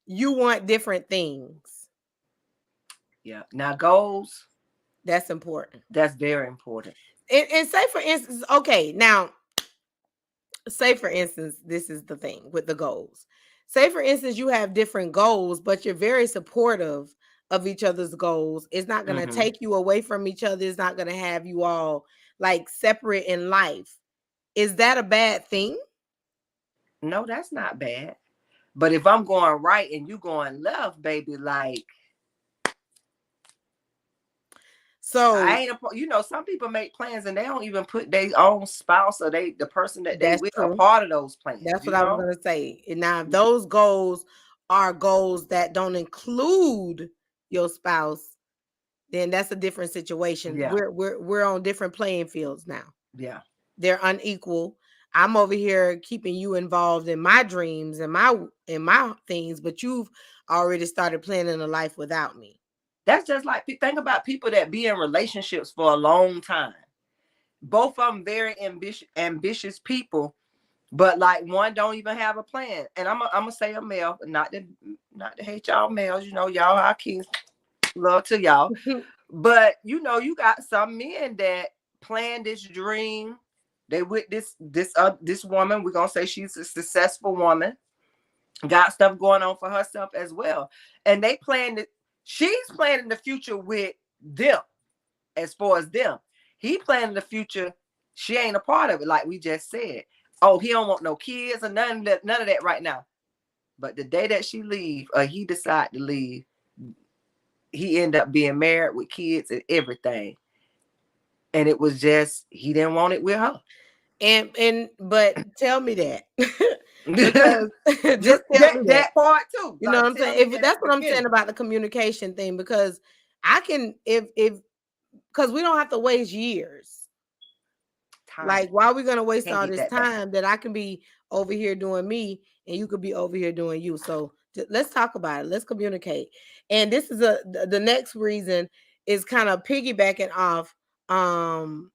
Speaker 2: You want different things.
Speaker 1: yeah. Now goals,
Speaker 2: That's important.
Speaker 1: that's very important.
Speaker 2: And say for instance, okay, now say for instance, this is the thing with the goals. Say for instance, you have different goals, but you're very supportive of each other's goals. It's not going to
Speaker 1: Mm-hmm.
Speaker 2: take you away from each other. It's not going to have you all like separate in life. Is that a bad thing?
Speaker 1: No, that's not bad. But if I'm going right and you going left, baby, like I
Speaker 2: So
Speaker 1: ain't some people make plans and they don't even put their own spouse or the person that they
Speaker 2: that's
Speaker 1: with a
Speaker 2: true.
Speaker 1: part of those plans,
Speaker 2: That's what I was going to say. And now, if those goals are goals that don't include your spouse, then that's a different situation.
Speaker 1: Yeah.
Speaker 2: We're on different playing fields now.
Speaker 1: Yeah.
Speaker 2: They're unequal. I'm over here keeping you involved in my dreams and my things, but you've already started planning a life without me.
Speaker 1: That's just like, think about people that be in relationships for a long time. Both of them very ambitious people, but like one don't even have a plan. And I'm gonna say a male, not to hate y'all males, y'all our kings, love to y'all. But you got some men that plan this dream. They with this woman. We're gonna say she's a successful woman, got stuff going on for herself as well, and they plan it. She's planning the future with them. As far as them, he planning the future. She ain't a part of it, like we just said. Oh, he don't want no kids or none of that right now. But the day that she leave, or he decide to leave, he end up being married with kids and everything. And it was just he didn't want it with her.
Speaker 2: But tell me that because just tell me that.
Speaker 1: that part too.
Speaker 2: You know what
Speaker 1: Like
Speaker 2: I'm
Speaker 1: tell
Speaker 2: saying?
Speaker 1: me
Speaker 2: If
Speaker 1: that at
Speaker 2: that's
Speaker 1: the
Speaker 2: what I'm saying
Speaker 1: beginning.
Speaker 2: about the communication thing, because I can if because we don't have to waste years.
Speaker 1: Time
Speaker 2: Like, why are we gonna waste
Speaker 1: can't
Speaker 2: all
Speaker 1: get
Speaker 2: this
Speaker 1: that back.
Speaker 2: time that I can be over here doing me and you could be over here doing you? So let's talk about it. Let's communicate. And this is the next reason is kind of um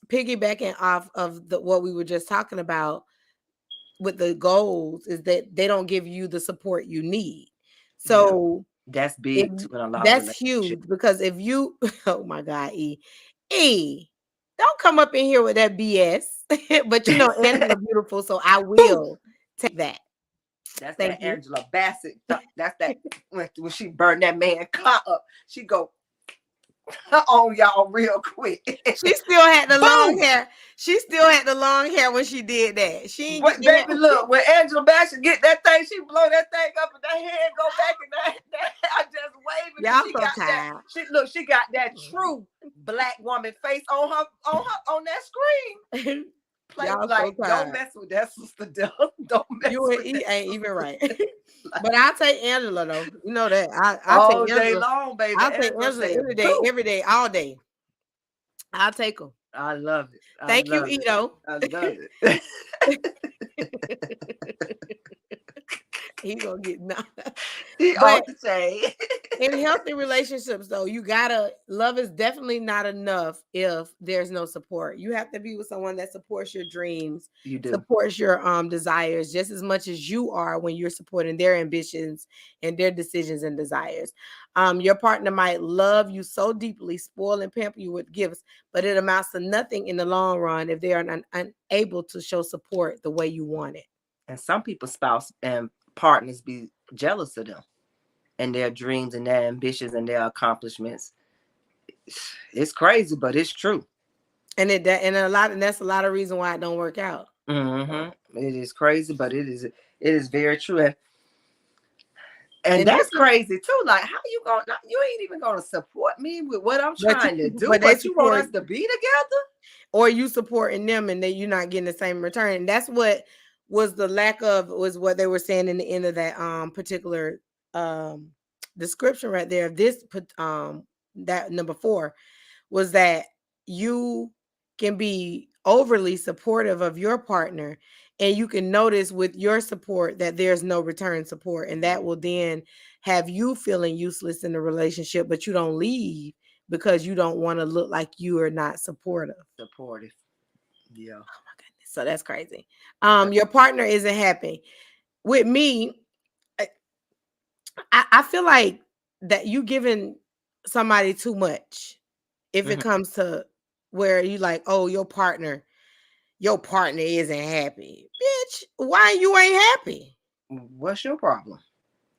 Speaker 2: piggybacking off of what we were just talking about with the goals is that they don't give you the support you need.
Speaker 1: Yeah,
Speaker 2: So
Speaker 1: that's
Speaker 2: if
Speaker 1: big too in a lot of
Speaker 2: that's
Speaker 1: relationships.
Speaker 2: huge because if you oh my God, E, don't come up in here with that BS. But Angela beautiful, so I will take that.
Speaker 1: That's
Speaker 2: Thank
Speaker 1: that
Speaker 2: you.
Speaker 1: Angela Bassett. That's that when she burned that man car up. She go, on y'all real quick.
Speaker 2: She still had the long
Speaker 1: Boom.
Speaker 2: hair. She still had the long hair when she did that. She didn't get
Speaker 1: But
Speaker 2: the
Speaker 1: baby,
Speaker 2: hair.
Speaker 1: look, when Angela Bassett get that thing, she blow that thing up and that head go back and that I just waving and
Speaker 2: Y'all
Speaker 1: she
Speaker 2: so
Speaker 1: got that.
Speaker 2: tired.
Speaker 1: She got that true black woman face on that screen. Play
Speaker 2: Y'all so
Speaker 1: like don't
Speaker 2: tired.
Speaker 1: mess with that sister. Don't mess
Speaker 2: You and
Speaker 1: with
Speaker 2: E
Speaker 1: that
Speaker 2: ain't even
Speaker 1: sister.
Speaker 2: right. But I'll take Angela though. You know that. I'll take
Speaker 1: All day
Speaker 2: Angela.
Speaker 1: long, baby.
Speaker 2: I'll take
Speaker 1: Angela
Speaker 2: Angela
Speaker 1: said,
Speaker 2: any day,
Speaker 1: "Boo."
Speaker 2: every day, all day. I'll take them.
Speaker 1: I love it. I
Speaker 2: Thank you,
Speaker 1: love it.
Speaker 2: Ito.
Speaker 1: I love it.
Speaker 2: He gonna get no.
Speaker 1: He
Speaker 2: But
Speaker 1: off the chain.
Speaker 2: in healthy relationships though, you gotta love is definitely not enough if there's no support. You have to be with someone that supports your dreams,
Speaker 1: You do.
Speaker 2: supports your desires just as much as you are when you're supporting their ambitions and their decisions and desires. Your partner might love you so deeply, spoil and pamper you with gifts, but it amounts to nothing in the long run if they are unable to show support the way you want it.
Speaker 1: And some people's spouse and partners be jealous of them and their dreams and their ambitions and their accomplishments. It's crazy, but it's true.
Speaker 2: And that's a lot of reason why it don't work out.
Speaker 1: It is crazy, but it is very true. And
Speaker 2: And
Speaker 1: that's
Speaker 2: this is
Speaker 1: crazy too. Like, how you gonna? You ain't even gonna support me with what I'm
Speaker 2: but
Speaker 1: trying to do,
Speaker 2: but they
Speaker 1: but you want
Speaker 2: support
Speaker 1: us to be together?
Speaker 2: or you supporting them and then you're not getting the same return. And that's what was the lack of was what they were saying in the end of that particular um description right there of this that number 4 was that you can be overly supportive of your partner and you can notice with your support that there's no return support and that will then have you feeling useless in the relationship but you don't leave because you don't want to look like you are not supportive.
Speaker 1: Supportive. Yeah.
Speaker 2: Oh my goodness. So that's crazy. Your partner isn't happy. With me, I feel like that you giving somebody too much if it
Speaker 1: Mhm.
Speaker 2: comes to where you like, oh, your partner isn't happy. Bitch, why you ain't happy?
Speaker 1: What's your problem?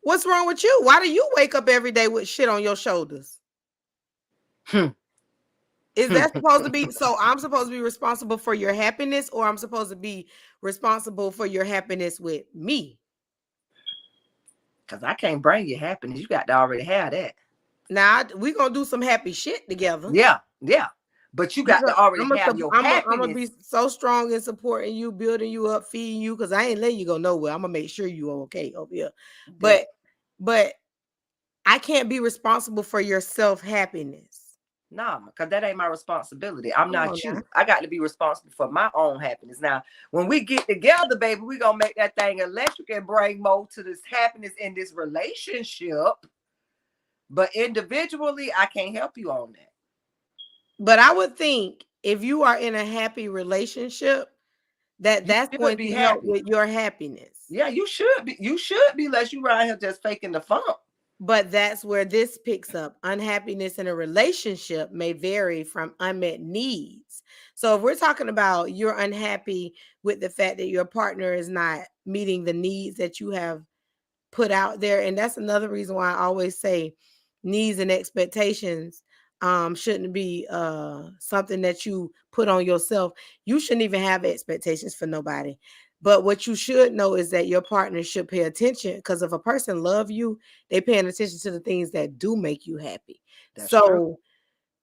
Speaker 2: What's wrong with you? Why do you wake up every day with shit on your shoulders?
Speaker 1: Hmm.
Speaker 2: Is that supposed to be so I'm supposed to be responsible for your happiness or I'm supposed to be responsible for your happiness with me?
Speaker 1: Because I can't bring you happiness. You got to already have that.
Speaker 2: Now we gonna do some happy shit together.
Speaker 1: Yeah, yeah. But you got
Speaker 2: Because
Speaker 1: to already
Speaker 2: I'm
Speaker 1: have
Speaker 2: gonna
Speaker 1: your
Speaker 2: I'm gonna
Speaker 1: happiness.
Speaker 2: be so strong in supporting you, building you up, feeding you. Because I ain't letting you go nowhere. I'm gonna make sure you are okay over here.
Speaker 1: That
Speaker 2: But I can't be responsible for your self happiness.
Speaker 1: Nah, because that ain't my responsibility. I'm
Speaker 2: Come on
Speaker 1: not
Speaker 2: now.
Speaker 1: you. I got to be responsible for my own happiness. Now, when we get together, baby, we gonna make that thing electric and bring more to this happiness in this relationship. But individually, I can't help you on that.
Speaker 2: But I would think if you are in a happy relationship,
Speaker 1: You
Speaker 2: that's
Speaker 1: should
Speaker 2: going
Speaker 1: be
Speaker 2: to help
Speaker 1: happy.
Speaker 2: with your happiness.
Speaker 1: Yeah, you should be. You should be, less you around here just faking the funk.
Speaker 2: But that's where this picks up. Unhappiness in a relationship may vary from unmet needs. So if we're talking about you're unhappy with the fact that your partner is not meeting the needs that you have put out there, and that's another reason why I always say needs and expectations shouldn't be something that you put on yourself. You shouldn't even have expectations for nobody. But what you should know is that your partner should pay attention because if a person love you, they paying attention to the things that do make you happy.
Speaker 1: That's true.
Speaker 2: So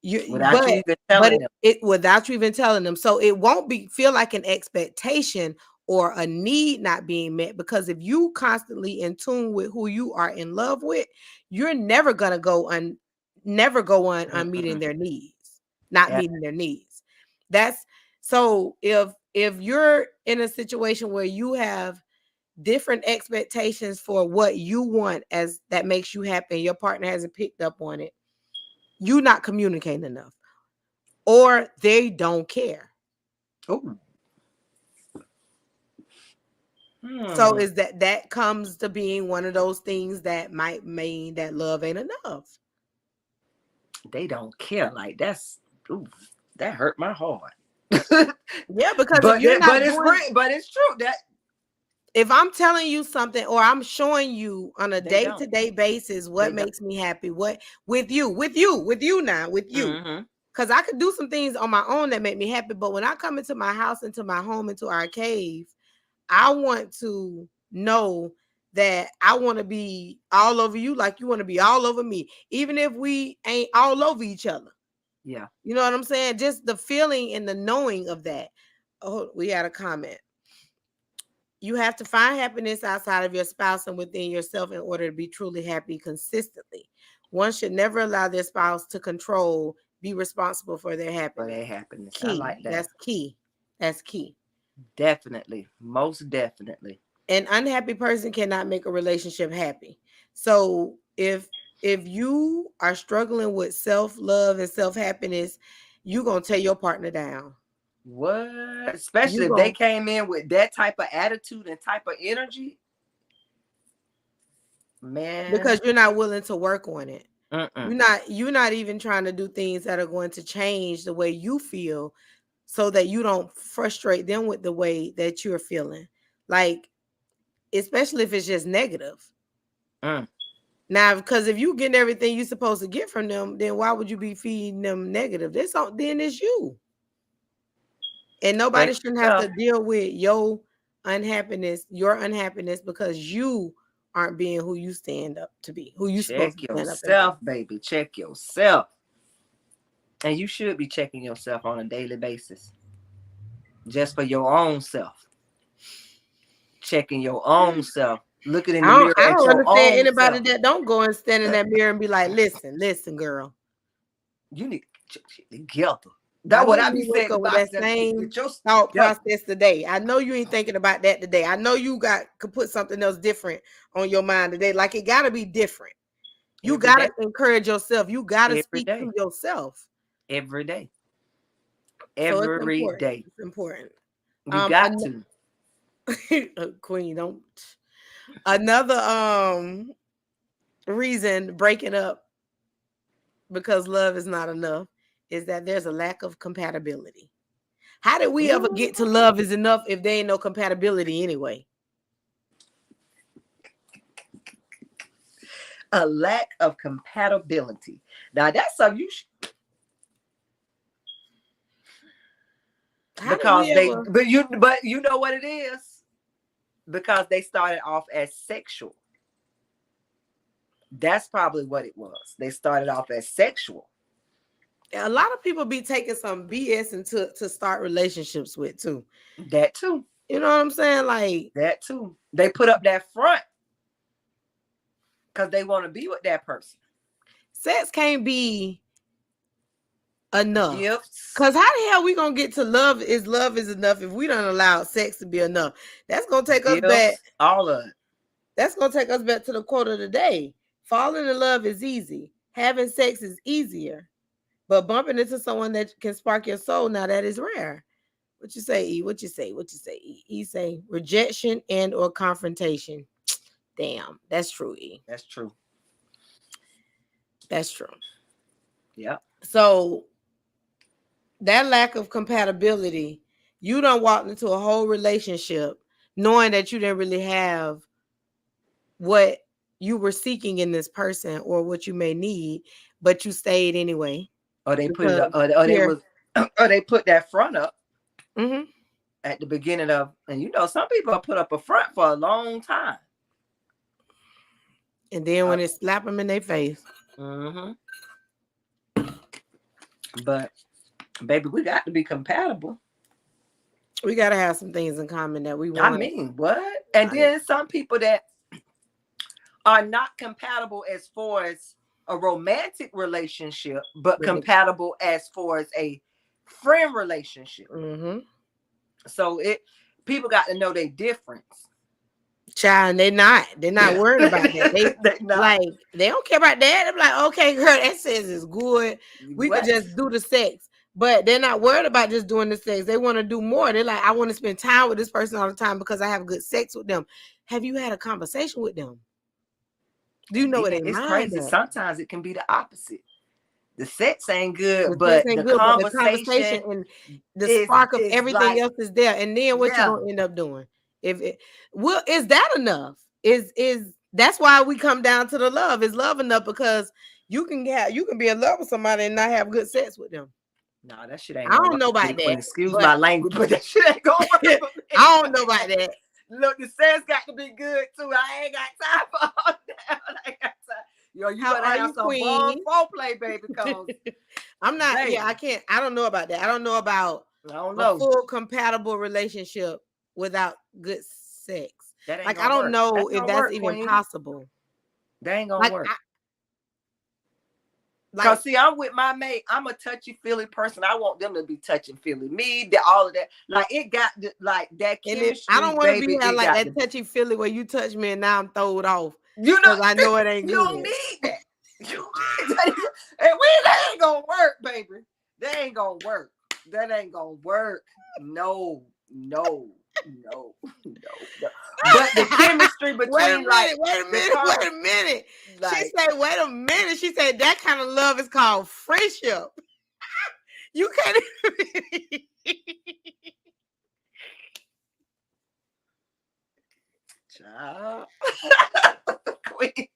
Speaker 2: you
Speaker 1: Without you even
Speaker 2: but
Speaker 1: telling
Speaker 2: it,
Speaker 1: them.
Speaker 2: it without you even telling them. So it won't be feel like an expectation or a need not being met because if you constantly in tune with who you are in love with, you're never go on meeting
Speaker 1: Mm-mm.
Speaker 2: their needs, not
Speaker 1: Yeah.
Speaker 2: meeting their needs. That's so if you're in a situation where you have different expectations for what you want as that makes you happy and your partner hasn't picked up on it, you're not communicating enough or they don't care.
Speaker 1: Oh.
Speaker 2: So
Speaker 1: Hmm.
Speaker 2: is that comes to being one of those things that might mean that love ain't enough.
Speaker 1: They don't care. Like that's. Ooh, that hurt my heart. but
Speaker 2: Yeah, because if you're not
Speaker 1: but it's
Speaker 2: doing
Speaker 1: real. But it's true that
Speaker 2: if I'm telling you something or I'm showing you on a
Speaker 1: They don't.
Speaker 2: day-to-day basis what
Speaker 1: They don't.
Speaker 2: makes me happy, what with you now, with you.
Speaker 1: Mm-hmm.
Speaker 2: Because I could do some things on my own that make me happy. But when I come into my house, into my home, into our cave, I want to know that I want to be all over you like you want to be all over me, even if we ain't all over each other.
Speaker 1: Yeah.
Speaker 2: You know what I'm saying? Just the feeling and the knowing of that. Oh, we had a comment. You have to find happiness outside of your spouse and within yourself in order to be truly happy consistently. One should never allow their spouse to control, be responsible for their
Speaker 1: For
Speaker 2: happiness.
Speaker 1: their happiness. I
Speaker 2: Key.
Speaker 1: like that.
Speaker 2: That's key. That's key.
Speaker 1: Definitely. Most definitely.
Speaker 2: An unhappy person cannot make a relationship happy. So if you are struggling with self-love and self-happiness, you're gonna tear your partner down.
Speaker 1: What?
Speaker 2: You
Speaker 1: Especially if they
Speaker 2: gonna
Speaker 1: came in with that type of attitude and type of energy, man.
Speaker 2: because you're not willing to work on it.
Speaker 1: Mm-mm.
Speaker 2: You're not even trying to do things that are going to change the way you feel so that you don't frustrate them with the way that you're feeling. Like, especially if it's just negative.
Speaker 1: Mm.
Speaker 2: Now, because if you getting everything you're supposed to get from them, then why would you be feeding them negative? Then it's you. And nobody
Speaker 1: Check
Speaker 2: shouldn't have
Speaker 1: yourself.
Speaker 2: to deal with your unhappiness because you aren't being who you stand up to be, who you supposed
Speaker 1: Check
Speaker 2: to stand up and be.
Speaker 1: yourself, baby. Check yourself. And you should be checking yourself on a daily basis. Just for your own self. Checking your own self. Looking in the mirror
Speaker 2: I
Speaker 1: at
Speaker 2: don't
Speaker 1: your
Speaker 2: understand
Speaker 1: own
Speaker 2: anybody
Speaker 1: self.
Speaker 2: that don't go and stand in that mirror and be like, listen, girl.
Speaker 1: You need to get your shit together.
Speaker 2: I
Speaker 1: That's
Speaker 2: know
Speaker 1: what I be
Speaker 2: you wake
Speaker 1: saying to
Speaker 2: up with that
Speaker 1: myself.
Speaker 2: same
Speaker 1: Get your shit
Speaker 2: thought
Speaker 1: together.
Speaker 2: process today. I know you ain't thinking about that today. I know you could put something else different on your mind today. Like it gotta be different. You
Speaker 1: Every day.
Speaker 2: gotta encourage yourself. You gotta
Speaker 1: Every
Speaker 2: speak to
Speaker 1: day.
Speaker 2: yourself.
Speaker 1: Every day.
Speaker 2: So it's
Speaker 1: Every
Speaker 2: important.
Speaker 1: day.
Speaker 2: It's important.
Speaker 1: You got to.
Speaker 2: Queen, don't another reason breaking up because love is not enough is that there's a lack of compatibility. How did we ever get to
Speaker 1: Ooh.
Speaker 2: love is enough if there ain't no compatibility anyway?
Speaker 1: A lack of compatibility. Now that's something you
Speaker 2: How did
Speaker 1: because
Speaker 2: we
Speaker 1: they
Speaker 2: ever?
Speaker 1: but you know what it is? Because they started off as sexual. That's probably what it was. They started off as sexual.
Speaker 2: A lot of people be taking some BS into to start relationships with too.
Speaker 1: That too.
Speaker 2: You know what I'm saying? Like
Speaker 1: That too. They put up that front because they want to be with that person.
Speaker 2: sex can't be enough.
Speaker 1: Gifts,
Speaker 2: Cause how the hell we gonna get to love is enough if we don't allow sex to be enough? That's gonna take us back.
Speaker 1: gifts, all of it.
Speaker 2: That's gonna take us back to the quote of the day. Falling in love is easy. Having sex is easier. But bumping into someone that can spark your soul, now that is rare. What you say, E? What you say? What you say, E? E say rejection and or confrontation. Damn, that's true, E.
Speaker 1: That's true.
Speaker 2: That's true.
Speaker 1: Yep.
Speaker 2: So that lack of compatibility, you don't walk into a whole relationship knowing that you didn't really have what you were seeking in this person or what you may need, but you stayed anyway
Speaker 1: Or they put it up,
Speaker 2: because
Speaker 1: or they
Speaker 2: here.
Speaker 1: was, or they put that front up
Speaker 2: Mm-hmm.
Speaker 1: at the beginning of, and you know, some people put up a front for a long time.
Speaker 2: And then when it slap them in their face.
Speaker 1: Mm-hmm. But baby, we got to be compatible.
Speaker 2: We got to have some things in common that we
Speaker 1: I
Speaker 2: want.
Speaker 1: mean, what? And then some people that are not compatible as far as a romantic relationship, but compatible as far as a friend relationship.
Speaker 2: Mm-hmm.
Speaker 1: So people got to know their difference.
Speaker 2: Child, they're not worried about that. They don't care about that. They're like, okay, girl, that sex is good. We could just do the sex. But they're not worried about just doing the sex. They want to do more. They're like, I want to spend time with this person all the time because I have good sex with them. Have you had a conversation with them? Do you know what they mind?
Speaker 1: It's crazy. Sometimes it can be the opposite. The sex ain't good,
Speaker 2: but
Speaker 1: the
Speaker 2: conversation and the spark of everything else is there. And then what you gonna end up doing? If it well, is that enough? Is that's why we come down to the love. Is love enough? Because you can be in love with somebody and not have good sex with them.
Speaker 1: Nah, that shit ain't
Speaker 2: I
Speaker 1: gonna
Speaker 2: don't
Speaker 1: work
Speaker 2: know
Speaker 1: for me,
Speaker 2: about that,
Speaker 1: Queen. Excuse
Speaker 2: but
Speaker 1: my language, but that shit ain't gonna work for me.
Speaker 2: I don't know about that.
Speaker 1: Look, the sex got to be good too. I ain't got time for all that. I ain't got time. Yo, you
Speaker 2: How
Speaker 1: better
Speaker 2: are
Speaker 1: have
Speaker 2: you,
Speaker 1: some bomb
Speaker 2: Queen?
Speaker 1: foreplay, baby, cause
Speaker 2: I'm not.
Speaker 1: baby,
Speaker 2: Yeah, I can't. I don't know about that. I don't know about
Speaker 1: I don't
Speaker 2: a
Speaker 1: know.
Speaker 2: full compatible relationship without good sex.
Speaker 1: That ain't
Speaker 2: Like I
Speaker 1: gonna
Speaker 2: don't
Speaker 1: work.
Speaker 2: know
Speaker 1: That ain't
Speaker 2: if
Speaker 1: gonna
Speaker 2: that's
Speaker 1: work,
Speaker 2: even
Speaker 1: Queen.
Speaker 2: possible.
Speaker 1: That ain't gonna
Speaker 2: Like
Speaker 1: work.
Speaker 2: I,
Speaker 1: Cause
Speaker 2: like
Speaker 1: see, I'm with my mate. I'm a touchy feely person. I want them to be touchy feely. Me, all of that. Like it got like that
Speaker 2: and if I
Speaker 1: chemistry,
Speaker 2: don't want to be
Speaker 1: baby.
Speaker 2: have
Speaker 1: It
Speaker 2: like
Speaker 1: got
Speaker 2: that
Speaker 1: to.
Speaker 2: touchy feely where you touch me and now I'm throwed off
Speaker 1: You know,
Speaker 2: because I know it ain't
Speaker 1: you don't
Speaker 2: good.
Speaker 1: need that. You need that. And that ain't gonna work, baby. That ain't gonna work. That ain't gonna work. No, no, no, no. But the chemistry between
Speaker 2: Wait a minute. She
Speaker 1: like
Speaker 2: said, wait a minute. She said that kind of love is called friendship. You can't
Speaker 1: child. Queen.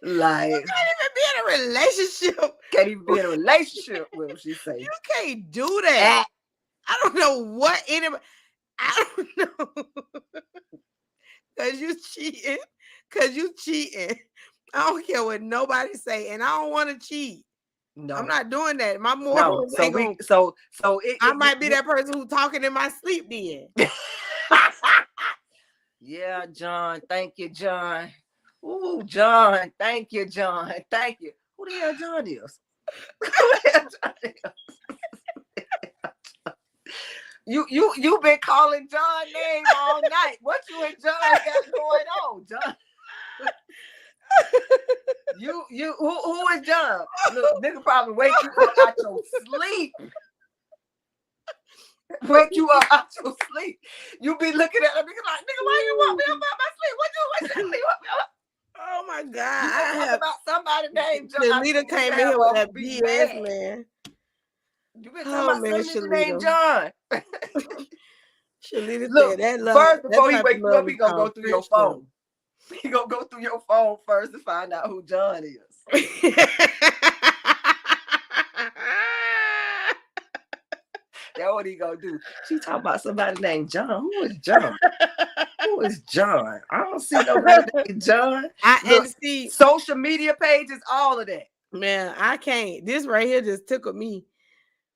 Speaker 1: Like
Speaker 2: you can't even be in a relationship.
Speaker 1: can't even be in a relationship with what she say.
Speaker 2: You can't do that. I don't know what anybody. I don't know. Cause you cheating. Cause you cheating. I don't care what nobody say, and I don't want to cheat.
Speaker 1: No,
Speaker 2: I'm not doing that. My
Speaker 1: no.
Speaker 2: morals
Speaker 1: So
Speaker 2: ain't
Speaker 1: we
Speaker 2: gonna. I might be
Speaker 1: you,
Speaker 2: that person who talking in my sleep. Then
Speaker 1: yeah, John. Thank you, John. Ooh, John. Thank you, John. Thank you. Who the hell John is? Who the hell John is? You been calling John name all night. What you and John got going on, John? You who is John? Look, nigga probably wake you up out your sleep. Wake you up out your sleep. You be looking at a nigga like, nigga, why you woke me up out my sleep? What you woke me up?
Speaker 2: oh my god,
Speaker 1: You been talking about somebody named John.
Speaker 2: Shalita came in here with that BS, man.
Speaker 1: You been talking
Speaker 2: Oh
Speaker 1: about
Speaker 2: man,
Speaker 1: some nigga named
Speaker 2: Shalita.
Speaker 1: John.
Speaker 2: Shalita
Speaker 1: Look,
Speaker 2: said that love.
Speaker 1: first
Speaker 2: That
Speaker 1: before he
Speaker 2: type of
Speaker 1: wake you up,
Speaker 2: love
Speaker 1: he
Speaker 2: is
Speaker 1: gonna go
Speaker 2: called
Speaker 1: through your
Speaker 2: friendship.
Speaker 1: phone. He gonna go through your phone first to find out who John is. That's what he gonna do. She talking about somebody named John. Who is John? Who is John? I don't see nobody named John. Look,
Speaker 2: and see,
Speaker 1: social media pages, all of that.
Speaker 2: man, I can't. This right here just tickled me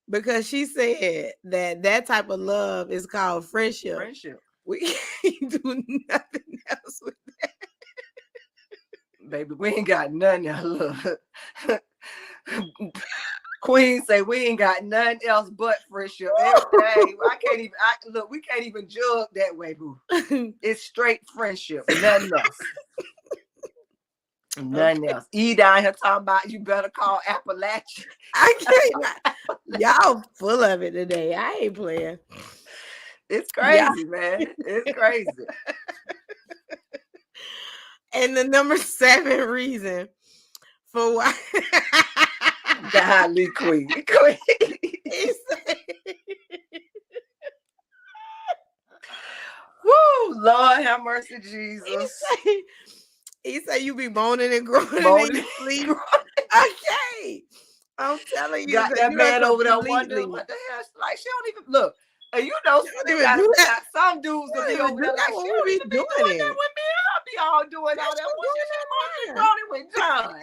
Speaker 2: because she said that type of love is called friendship.
Speaker 1: Friendship.
Speaker 2: We can't do nothing else with that.
Speaker 1: Baby, we ain't got nothing else. Look. Queen say we ain't got nothing else but friendship. Every day. We can't even jug that way, boo. It's straight friendship. Nothing else. Nothing else. E down here talking about you better call Appalachia.
Speaker 2: I can't. Y'all full of it today. I ain't playing.
Speaker 1: It's crazy, man. It's crazy.
Speaker 2: And the number 7 reason for why
Speaker 1: Golly, Queen. Woo, Lord have mercy, Jesus.
Speaker 2: He say you be moaning and groaning in your sleep. Okay. I'm telling you.
Speaker 1: Got that man over there
Speaker 2: completely.
Speaker 1: wondering what the hell. Like, she don't even look. And you know,
Speaker 2: you got
Speaker 1: some dudes that be over there like, she don't even be doing that with me. I'll be all doing all that. She moaning with John.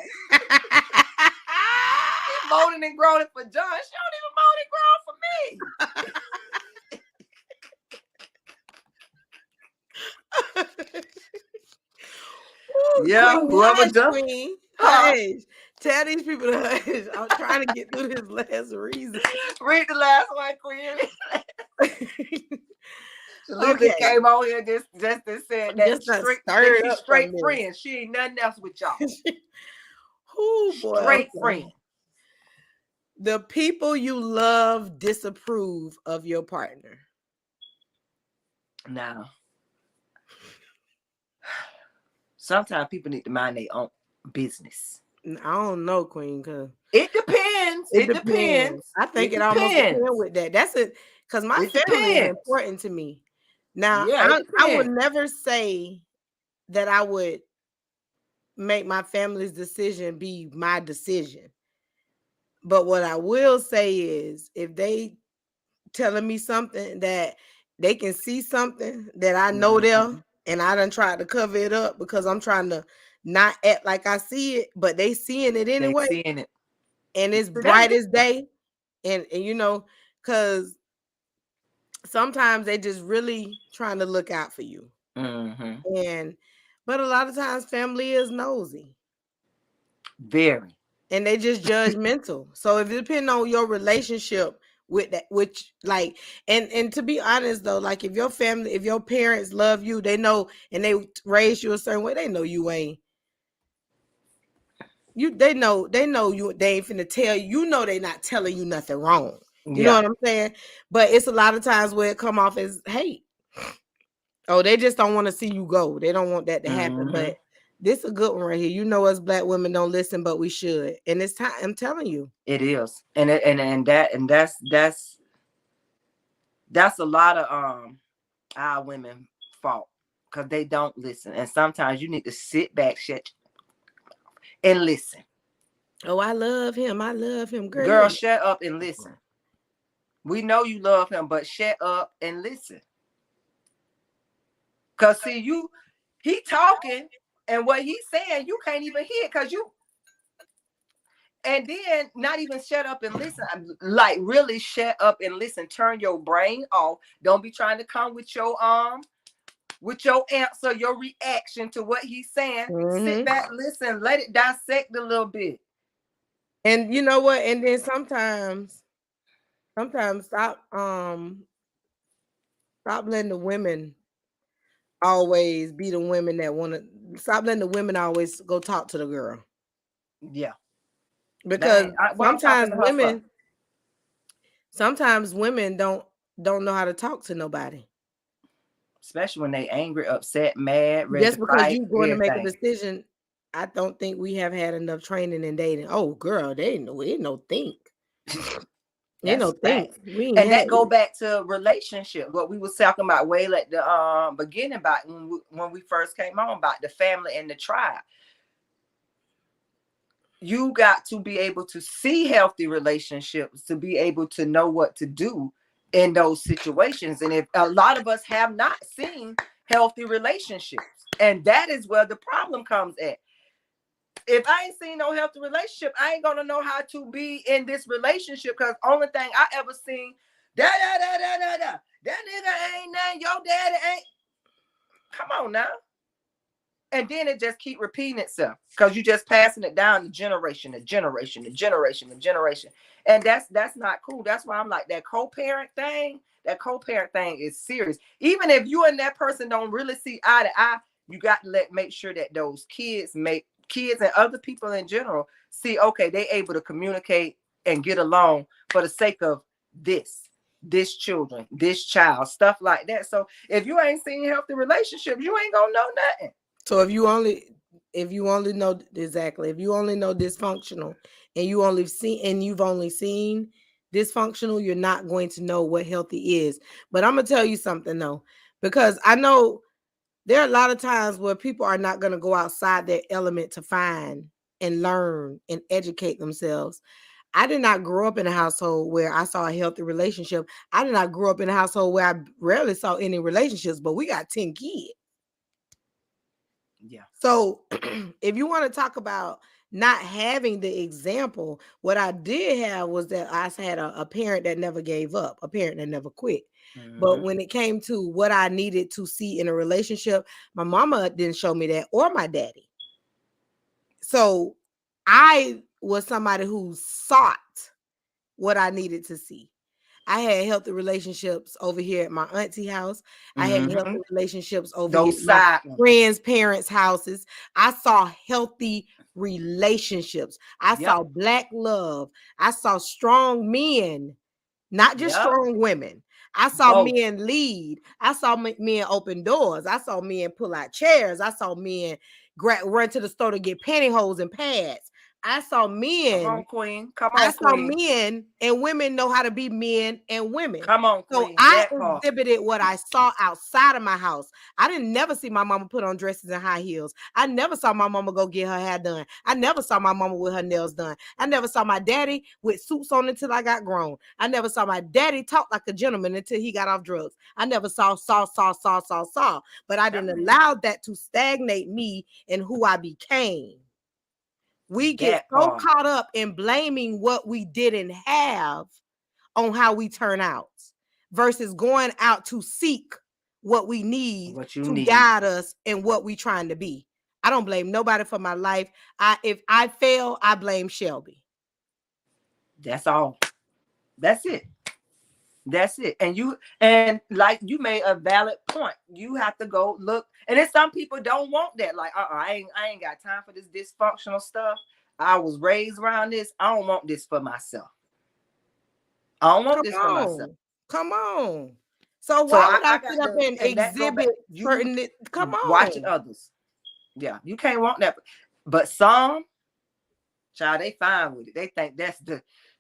Speaker 1: She moaning and groaning for John. She don't even moan and groan for me.
Speaker 2: Ooh,
Speaker 1: Yeah,
Speaker 2: Queen,
Speaker 1: whoever done.
Speaker 2: Queen. Hush. Tell these people to hush. I'm trying to get through this last reason.
Speaker 1: Read the last one, Queen.
Speaker 2: Okay.
Speaker 1: Came on here just to say that she's straight friends. She ain't nothing else with y'all.
Speaker 2: Oh boy.
Speaker 1: Straight friend.
Speaker 2: The people you love disapprove of your partner.
Speaker 1: Now, sometimes people need to mind their own business.
Speaker 2: I don't know, Queen, because
Speaker 1: it depends. It depends.
Speaker 2: I think it almost depends with that. That's it, because my family is important to me. Now,
Speaker 1: Yeah, it
Speaker 2: I would
Speaker 1: depends.
Speaker 2: never say that I would make my family's decision be my decision. But what I will say is if they telling me something that they can see something that I know there
Speaker 1: Mhm.
Speaker 2: and I done tried to cover it up because I'm trying to not act like I see it, but they seeing it
Speaker 1: They
Speaker 2: anyway
Speaker 1: seeing it.
Speaker 2: and it's
Speaker 1: So that's
Speaker 2: bright as
Speaker 1: different.
Speaker 2: day. And you know, because sometimes they just really trying to look out for you.
Speaker 1: Hmm.
Speaker 2: And but a lot of times family is nosy
Speaker 1: Very.
Speaker 2: and they just judgmental. So if it depends on your relationship with that, which like, and to be honest though, like if your family, if your parents love you, they know, and they raise you a certain way, they know you ain't you. They know you. They ain't finna tell you. You know they not telling you nothing wrong. You know
Speaker 1: Yeah.
Speaker 2: what I'm saying? But it's a lot of times where it come off as hate. Oh, they just don't want to see you go. They don't want that to happen.
Speaker 1: Hmm.
Speaker 2: But this a good one right here. You know, us black women don't listen, but we should. And it's time. I'm telling you.
Speaker 1: It is, and that's a lot of our women fault because they don't listen, and sometimes you need to sit back, shut, and listen.
Speaker 2: Oh, I love him. I love him. Girl,
Speaker 1: Girl,
Speaker 2: you
Speaker 1: shut up and listen. We know you love him, but shut up and listen. Cause see you, he talking, and what he's saying you can't even hear because you. And then not even shut up and listen. Like really shut up and listen. Turn your brain off. Don't be trying to come with your answer, your reaction to what he's saying. Sit
Speaker 2: hmm
Speaker 1: back, listen, let it dissect a little bit.
Speaker 2: And you know what? And then sometimes stop letting the women always be the women that want to stop letting the women always go talk to the girl.
Speaker 1: Yeah. That
Speaker 2: Because
Speaker 1: ain't what I'm talking to her for.
Speaker 2: sometimes women don't know how to talk to nobody.
Speaker 1: Especially when they angry, upset, mad, ready to
Speaker 2: Just because
Speaker 1: fight,
Speaker 2: you going to make a
Speaker 1: everything.
Speaker 2: decision, I don't think we have had enough training in dating. Oh, girl, they know it no think. You
Speaker 1: That's
Speaker 2: know,
Speaker 1: a fact.
Speaker 2: think we ain't
Speaker 1: And
Speaker 2: had.
Speaker 1: that go back to relationship. What we was talking about way at the beginning about when we first came on about the family and the tribe. You got to be able to see healthy relationships to be able to know what to do in those situations. And if a lot of us have not seen healthy relationships, and that is where the problem comes at. If I ain't seen no healthy relationship, I ain't gonna know how to be in this relationship because only thing I ever seen da da da da da da that nigga ain't nothing, your daddy ain't. Come on now. And then it just keep repeating itself because you just passing it down to generation to generation to generation to generation. And that's not cool. That's why I'm like that co-parent thing. That co-parent thing is serious. Even if you and that person don't really see eye to eye, you got to make sure that those kids and other people in general see, okay, they able to communicate and get along for the sake of this children, this child, stuff like that. So if you ain't seen healthy relationships, you ain't gonna know nothing.
Speaker 2: So if you only know exactly, if you only know dysfunctional and you've only seen dysfunctional, you're not going to know what healthy is. But I'm gonna tell you something though, because I know there are a lot of times where people are not going to go outside their element to find and learn and educate themselves. I did not grow up in a household where I saw a healthy relationship. I did not grow up in a household where I rarely saw any relationships, but we got 10 kids.
Speaker 1: Yeah.
Speaker 2: So if you want to talk about not having the example, what I did have was that I had a parent that never gave up, a parent that never quit. But
Speaker 1: Mm-hmm.
Speaker 2: when it came to what I needed to see in a relationship, my mama didn't show me that or my daddy. So I was somebody who sought what I needed to see. I had healthy relationships over here at my auntie house. I had
Speaker 1: Mm-hmm.
Speaker 2: healthy relationships over here
Speaker 1: Those
Speaker 2: at my
Speaker 1: side ones.
Speaker 2: friends' parents' houses. I saw healthy relationships. I
Speaker 1: Yep.
Speaker 2: saw black love. I saw strong men, not just
Speaker 1: Yep.
Speaker 2: strong women. I saw
Speaker 1: Both.
Speaker 2: men lead. I saw men open doors. I saw men pull out chairs. I saw men run to the store to get pantyhose and pads. I saw
Speaker 1: Come
Speaker 2: men
Speaker 1: on, queen. Come
Speaker 2: I
Speaker 1: on,
Speaker 2: saw
Speaker 1: queen.
Speaker 2: men and women know how to be men and women.
Speaker 1: Come on,
Speaker 2: So
Speaker 1: queen.
Speaker 2: I
Speaker 1: That part.
Speaker 2: exhibited what I saw outside of my house. I didn't never see my mama put on dresses and high heels. I never saw my mama go get her hair done. I never saw my mama with her nails done. I never saw my daddy with suits on until I got grown. I never saw my daddy talk like a gentleman until he got off drugs. I never saw. But I didn't allow that to stagnate me and who I became. We get
Speaker 1: That
Speaker 2: so
Speaker 1: part.
Speaker 2: caught up in blaming what we didn't have on how we turn out versus going out to seek what we need
Speaker 1: What you
Speaker 2: to
Speaker 1: need.
Speaker 2: guide us in what we trying to be. I don't blame nobody for my life. If I fail, I blame Shelby.
Speaker 1: That's all. That's it. That's it. And like you made a valid point. You have to go look. And then some people don't want that. Like, I ain't got time for this dysfunctional stuff. I was raised around this. I don't want this for myself. I don't want
Speaker 2: Come
Speaker 1: this for myself.
Speaker 2: on. Come on. So
Speaker 1: So
Speaker 2: why would I
Speaker 1: I got
Speaker 2: sit up
Speaker 1: to,
Speaker 2: and
Speaker 1: and that go back.
Speaker 2: exhibit
Speaker 1: You
Speaker 2: certain? Come
Speaker 1: watching
Speaker 2: on.
Speaker 1: others. Yeah, you can't want that. But some child, they fine with it. They think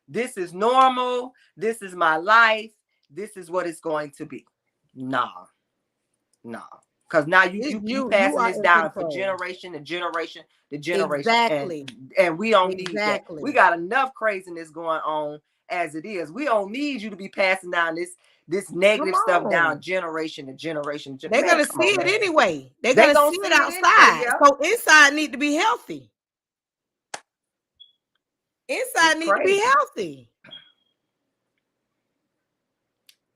Speaker 1: this is normal. This is my life. This is what it's going to be. Nah, nah. Because now you
Speaker 2: You
Speaker 1: passing
Speaker 2: are
Speaker 1: this
Speaker 2: in
Speaker 1: down for
Speaker 2: control.
Speaker 1: generation to generation to generation,
Speaker 2: Exactly.
Speaker 1: and we don't need that. We
Speaker 2: Exactly.
Speaker 1: got enough craziness going on as it is. We don't need you to be passing down this
Speaker 2: Come
Speaker 1: negative stuff down
Speaker 2: on.
Speaker 1: generation to generation.
Speaker 2: They're
Speaker 1: Man,
Speaker 2: gonna
Speaker 1: come
Speaker 2: see
Speaker 1: on,
Speaker 2: it
Speaker 1: man.
Speaker 2: anyway. They're
Speaker 1: They
Speaker 2: gonna
Speaker 1: gonna
Speaker 2: see
Speaker 1: see
Speaker 2: it
Speaker 1: it anyway.
Speaker 2: outside.
Speaker 1: Yeah,
Speaker 2: So inside need to be healthy. Inside
Speaker 1: it's
Speaker 2: need to be
Speaker 1: crazy.
Speaker 2: healthy.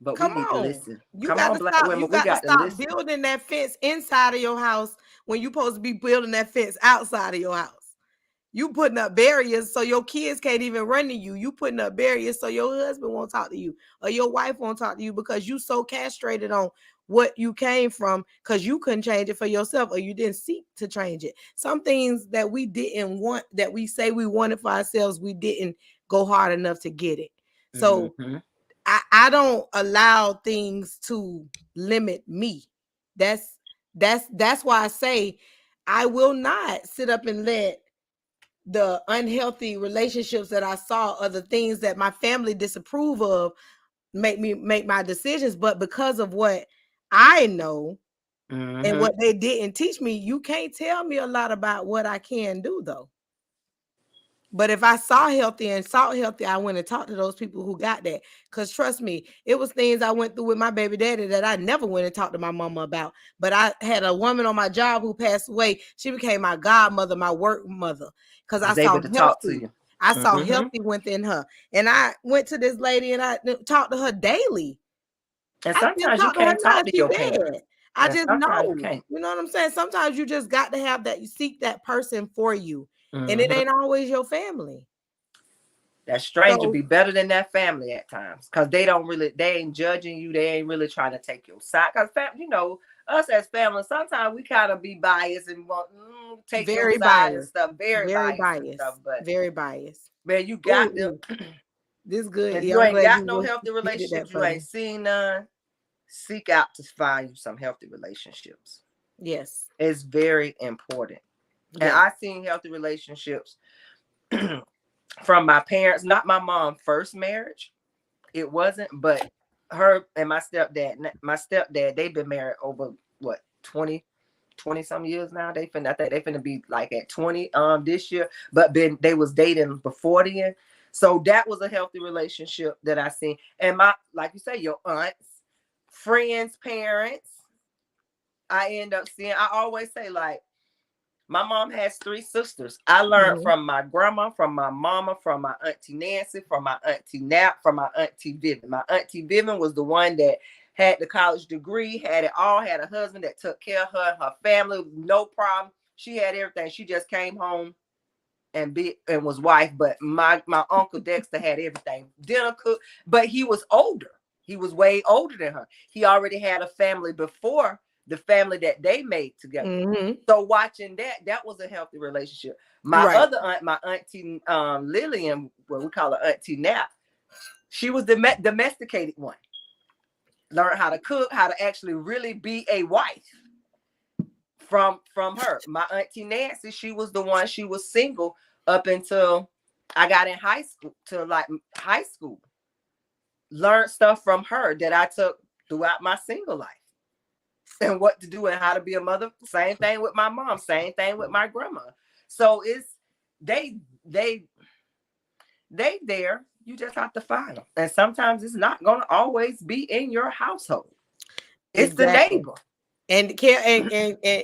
Speaker 1: But we
Speaker 2: Come
Speaker 1: need to
Speaker 2: on.
Speaker 1: listen.
Speaker 2: You
Speaker 1: Come
Speaker 2: got
Speaker 1: on,
Speaker 2: to
Speaker 1: black
Speaker 2: stop. You
Speaker 1: women. We
Speaker 2: got to
Speaker 1: got to
Speaker 2: stop
Speaker 1: listen.
Speaker 2: building that fence inside of your house when you're supposed to be building that fence outside of your house. You putting up barriers so your kids can't even run to you. You putting up barriers so your husband won't talk to you or your wife won't talk to you because you so castrated on what you came from because you couldn't change it for yourself or you didn't seek to change it. Some things that we didn't want, that we say we wanted for ourselves, we didn't go hard enough to get it. So
Speaker 1: Mm-hmm.
Speaker 2: I don't allow things to limit me. That's why I say I will not sit up and let the unhealthy relationships that I saw or the things that my family disapprove of make me make my decisions. But because of what I know and
Speaker 1: Mm-hmm.
Speaker 2: what they didn't teach me, you can't tell me a lot about what I can do though. But if I saw healthy and saw healthy, I went and talked to those people who got that. Because trust me, it was things I went through with my baby daddy that I never went and talked to my mama about. But I had a woman on my job who passed away. She became my godmother, my work mother, because I
Speaker 1: Was
Speaker 2: saw
Speaker 1: able to talk to
Speaker 2: healthy.
Speaker 1: you.
Speaker 2: I saw
Speaker 1: Mm-hmm.
Speaker 2: healthy within her. And I went to this lady and I talked to her daily.
Speaker 1: And
Speaker 2: I just
Speaker 1: sometimes you
Speaker 2: talked to her
Speaker 1: can't
Speaker 2: now.
Speaker 1: talk to
Speaker 2: She
Speaker 1: your parents.
Speaker 2: dead. I
Speaker 1: And
Speaker 2: just
Speaker 1: sometimes you
Speaker 2: know.
Speaker 1: can't.
Speaker 2: You know what I'm saying? Sometimes you just got to have that. You seek that person for you. And it
Speaker 1: Mm-hmm.
Speaker 2: ain't always your family.
Speaker 1: That stranger
Speaker 2: So
Speaker 1: be better than that family at times. Cause they ain't judging you. They ain't really trying to take your side. Cause us as family, sometimes we kind of be biased and want take your
Speaker 2: very
Speaker 1: side and
Speaker 2: biased.
Speaker 1: stuff. Very
Speaker 2: Very
Speaker 1: biased and stuff.
Speaker 2: biased.
Speaker 1: But
Speaker 2: Very biased.
Speaker 1: man, you got to
Speaker 2: Ooh, this good.
Speaker 1: if
Speaker 2: Yeah,
Speaker 1: you
Speaker 2: I'm
Speaker 1: ain't
Speaker 2: glad
Speaker 1: got
Speaker 2: you
Speaker 1: no healthy
Speaker 2: did that
Speaker 1: relationships, you
Speaker 2: for
Speaker 1: ain't
Speaker 2: me.
Speaker 1: seen none, seek out to find you some healthy relationships.
Speaker 2: Yes.
Speaker 1: It's very important. And
Speaker 2: Yes.
Speaker 1: I seen healthy relationships from my parents, not my mom's first marriage. It wasn't, but her and my stepdad, they've been married over what 20 some years now. I think they finna be like at 20 this year, but they was dating before then. So that was a healthy relationship that I seen. And my, like you say, your aunts, friends, parents, I end up seeing. I always say, like, my mom has three sisters. I learned
Speaker 2: Mhm.
Speaker 1: from my grandma, from my mama, from my auntie Nancy, from my auntie Nap, from my auntie Vivian. My auntie Vivian was the one that had the college degree, had it all, had a husband that took care of her and her family, no problem. She had everything. She just came home and was wife. But my uncle Dexter had everything. Dinner cook, but he was older. He was way older than her. He already had a family before the family that they made together.
Speaker 2: Mhm.
Speaker 1: So watching that was a healthy relationship. My
Speaker 2: Right.
Speaker 1: other aunt, my auntie Lillian, what we call her auntie Nap, she was the domesticated one. Learned how to cook, how to actually really be a wife from her. My auntie Nancy, she was the one. She was single, up until I got in high school, to like high school. Learned stuff from her that I took throughout my single life, and what to do and how to be a mother. Same thing with my mom, same thing with my grandma. So it's they they they there. You just have to find them. And sometimes it's not gonna always be in your household. It's the
Speaker 2: Exactly.
Speaker 1: neighbor.
Speaker 2: And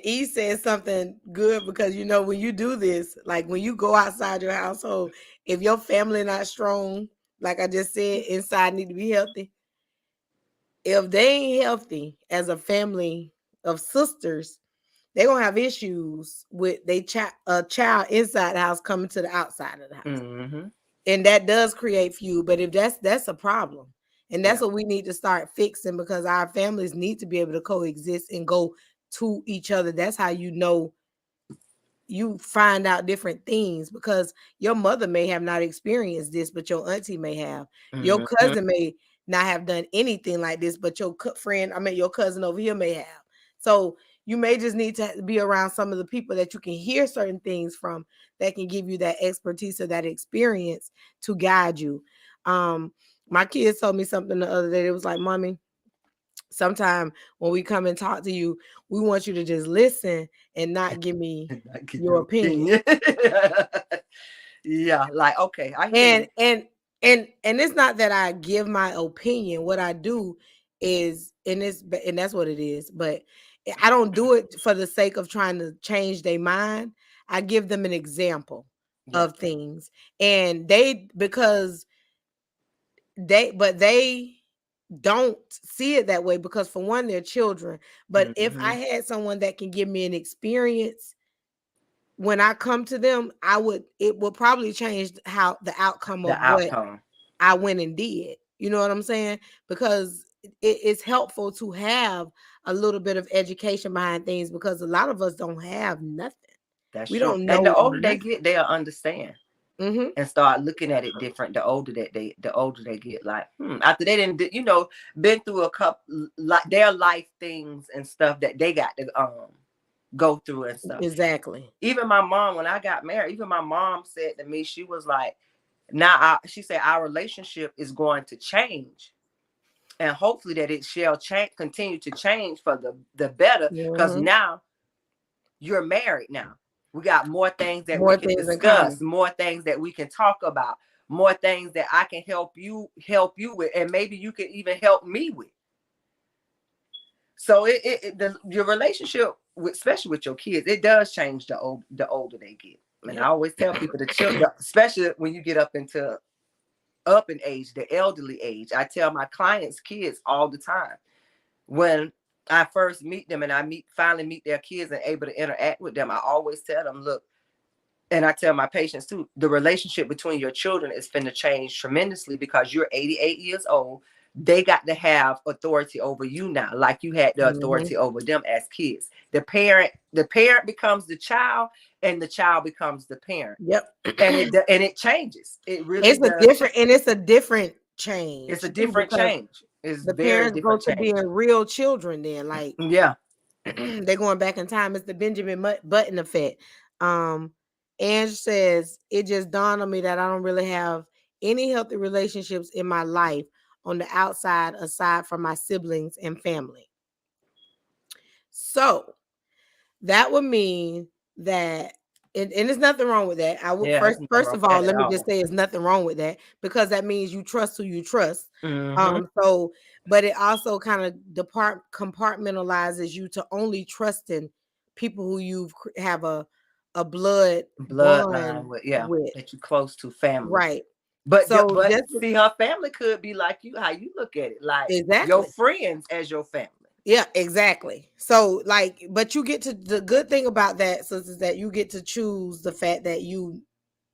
Speaker 2: E said something good, because you know when you do this, like when you go outside your household, if your family not strong, like I just said, inside need to be healthy. If they ain't healthy as a family of sisters, they gonna have issues with a child inside the house coming to the outside of the house,
Speaker 1: Mm-hmm.
Speaker 2: and that does create feud. But if that's a problem, and that's
Speaker 1: Yeah.
Speaker 2: what we need to start fixing, because our families need to be able to coexist and go to each other. That's how you know, you find out different things, because your mother may have not experienced this, but your auntie may have. Your
Speaker 1: Mm-hmm.
Speaker 2: cousin may not have done anything like this, but your your cousin over here may have. So you may just need to be around some of the people that you can hear certain things from, that can give you that expertise or that experience to guide you. Um, my kids told me something the other day. It was like, "Mommy, sometime when we come and talk to you, we want you to just listen and not give me
Speaker 1: Not give
Speaker 2: your
Speaker 1: your
Speaker 2: opinion."
Speaker 1: opinion. Yeah, like okay, I hear
Speaker 2: And
Speaker 1: you.
Speaker 2: and and it's not that I give my opinion. What I do is, and that's what it is. But I don't do it for the sake of trying to change their mind. I give them an example
Speaker 1: Yeah.
Speaker 2: of things, and because they don't see it that way, because for one, they're children. But if
Speaker 1: Mm-hmm.
Speaker 2: I had someone that can give me an experience when I come to them, it would probably change how the outcome
Speaker 1: The
Speaker 2: of what
Speaker 1: outcome.
Speaker 2: I went and did. You know what I'm saying? Because it's helpful to have a little bit of education behind things, because a lot of us don't have nothing.
Speaker 1: That's
Speaker 2: We
Speaker 1: true.
Speaker 2: don't
Speaker 1: And the
Speaker 2: know
Speaker 1: older they
Speaker 2: nothing.
Speaker 1: get, they'll understand
Speaker 2: Hmm.
Speaker 1: and start looking at it different. The older they get, like after they didn't, been through a couple like their life things and stuff that they got to go through and stuff.
Speaker 2: Exactly.
Speaker 1: Even my mom, when I got married, even my mom said to me, she was like, "Now, she said our relationship is going to change, and hopefully that it shall change, continue to change for the better, because
Speaker 2: Hmm.
Speaker 1: now you're married. Now we got more things that we
Speaker 2: More
Speaker 1: can
Speaker 2: things in
Speaker 1: discuss,
Speaker 2: common.
Speaker 1: more things that we can talk about, more things that I can help you with, and maybe you can even help me with." So your relationship, especially with your kids, it does change the older they get. And I
Speaker 2: Yep.
Speaker 1: always tell people, the children, especially when you get up in age, the elderly age. I tell my clients' kids all the time, when I first meet them and finally meet their kids and able to interact with them, I always tell them, look, and I tell my patients too, the relationship between your children is finna change tremendously, because you're 88 years old. They got to have authority over you now, like you had the
Speaker 2: Hmm.
Speaker 1: authority over them as kids. The parent becomes the child, and the child becomes the parent,
Speaker 2: Yep.
Speaker 1: and it changes. It really does.
Speaker 2: It's a different
Speaker 1: It's a
Speaker 2: change too,
Speaker 1: different
Speaker 2: because
Speaker 1: change. It's
Speaker 2: the
Speaker 1: very
Speaker 2: parents go
Speaker 1: different
Speaker 2: to being
Speaker 1: change.
Speaker 2: real children then. Like,
Speaker 1: Yeah.
Speaker 2: they're going back in time. It's the Benjamin Button effect. Um, Ange says, it just dawned on me that I don't really have any healthy relationships in my life on the outside, aside from my siblings and family. So that would mean that, and there's nothing wrong with that. I would
Speaker 1: Yeah,
Speaker 2: first
Speaker 1: there's nothing
Speaker 2: first
Speaker 1: wrong
Speaker 2: of
Speaker 1: with
Speaker 2: all,
Speaker 1: that at
Speaker 2: let me just
Speaker 1: all.
Speaker 2: say there's nothing wrong with that, because that means you trust who you trust.
Speaker 1: Mm-hmm.
Speaker 2: So, but it also kind of compartmentalizes you to only trusting people who have a blood
Speaker 1: Bloodline
Speaker 2: bond
Speaker 1: with, yeah,
Speaker 2: with.
Speaker 1: that you close to family.
Speaker 2: Right.
Speaker 1: But
Speaker 2: So
Speaker 1: but
Speaker 2: just
Speaker 1: see, her family could be like you, how you look at it, like your
Speaker 2: exactly.
Speaker 1: friends as your family.
Speaker 2: Yeah, exactly. So like, but you get to, the good thing about that, sis, is that you get to choose the fact that you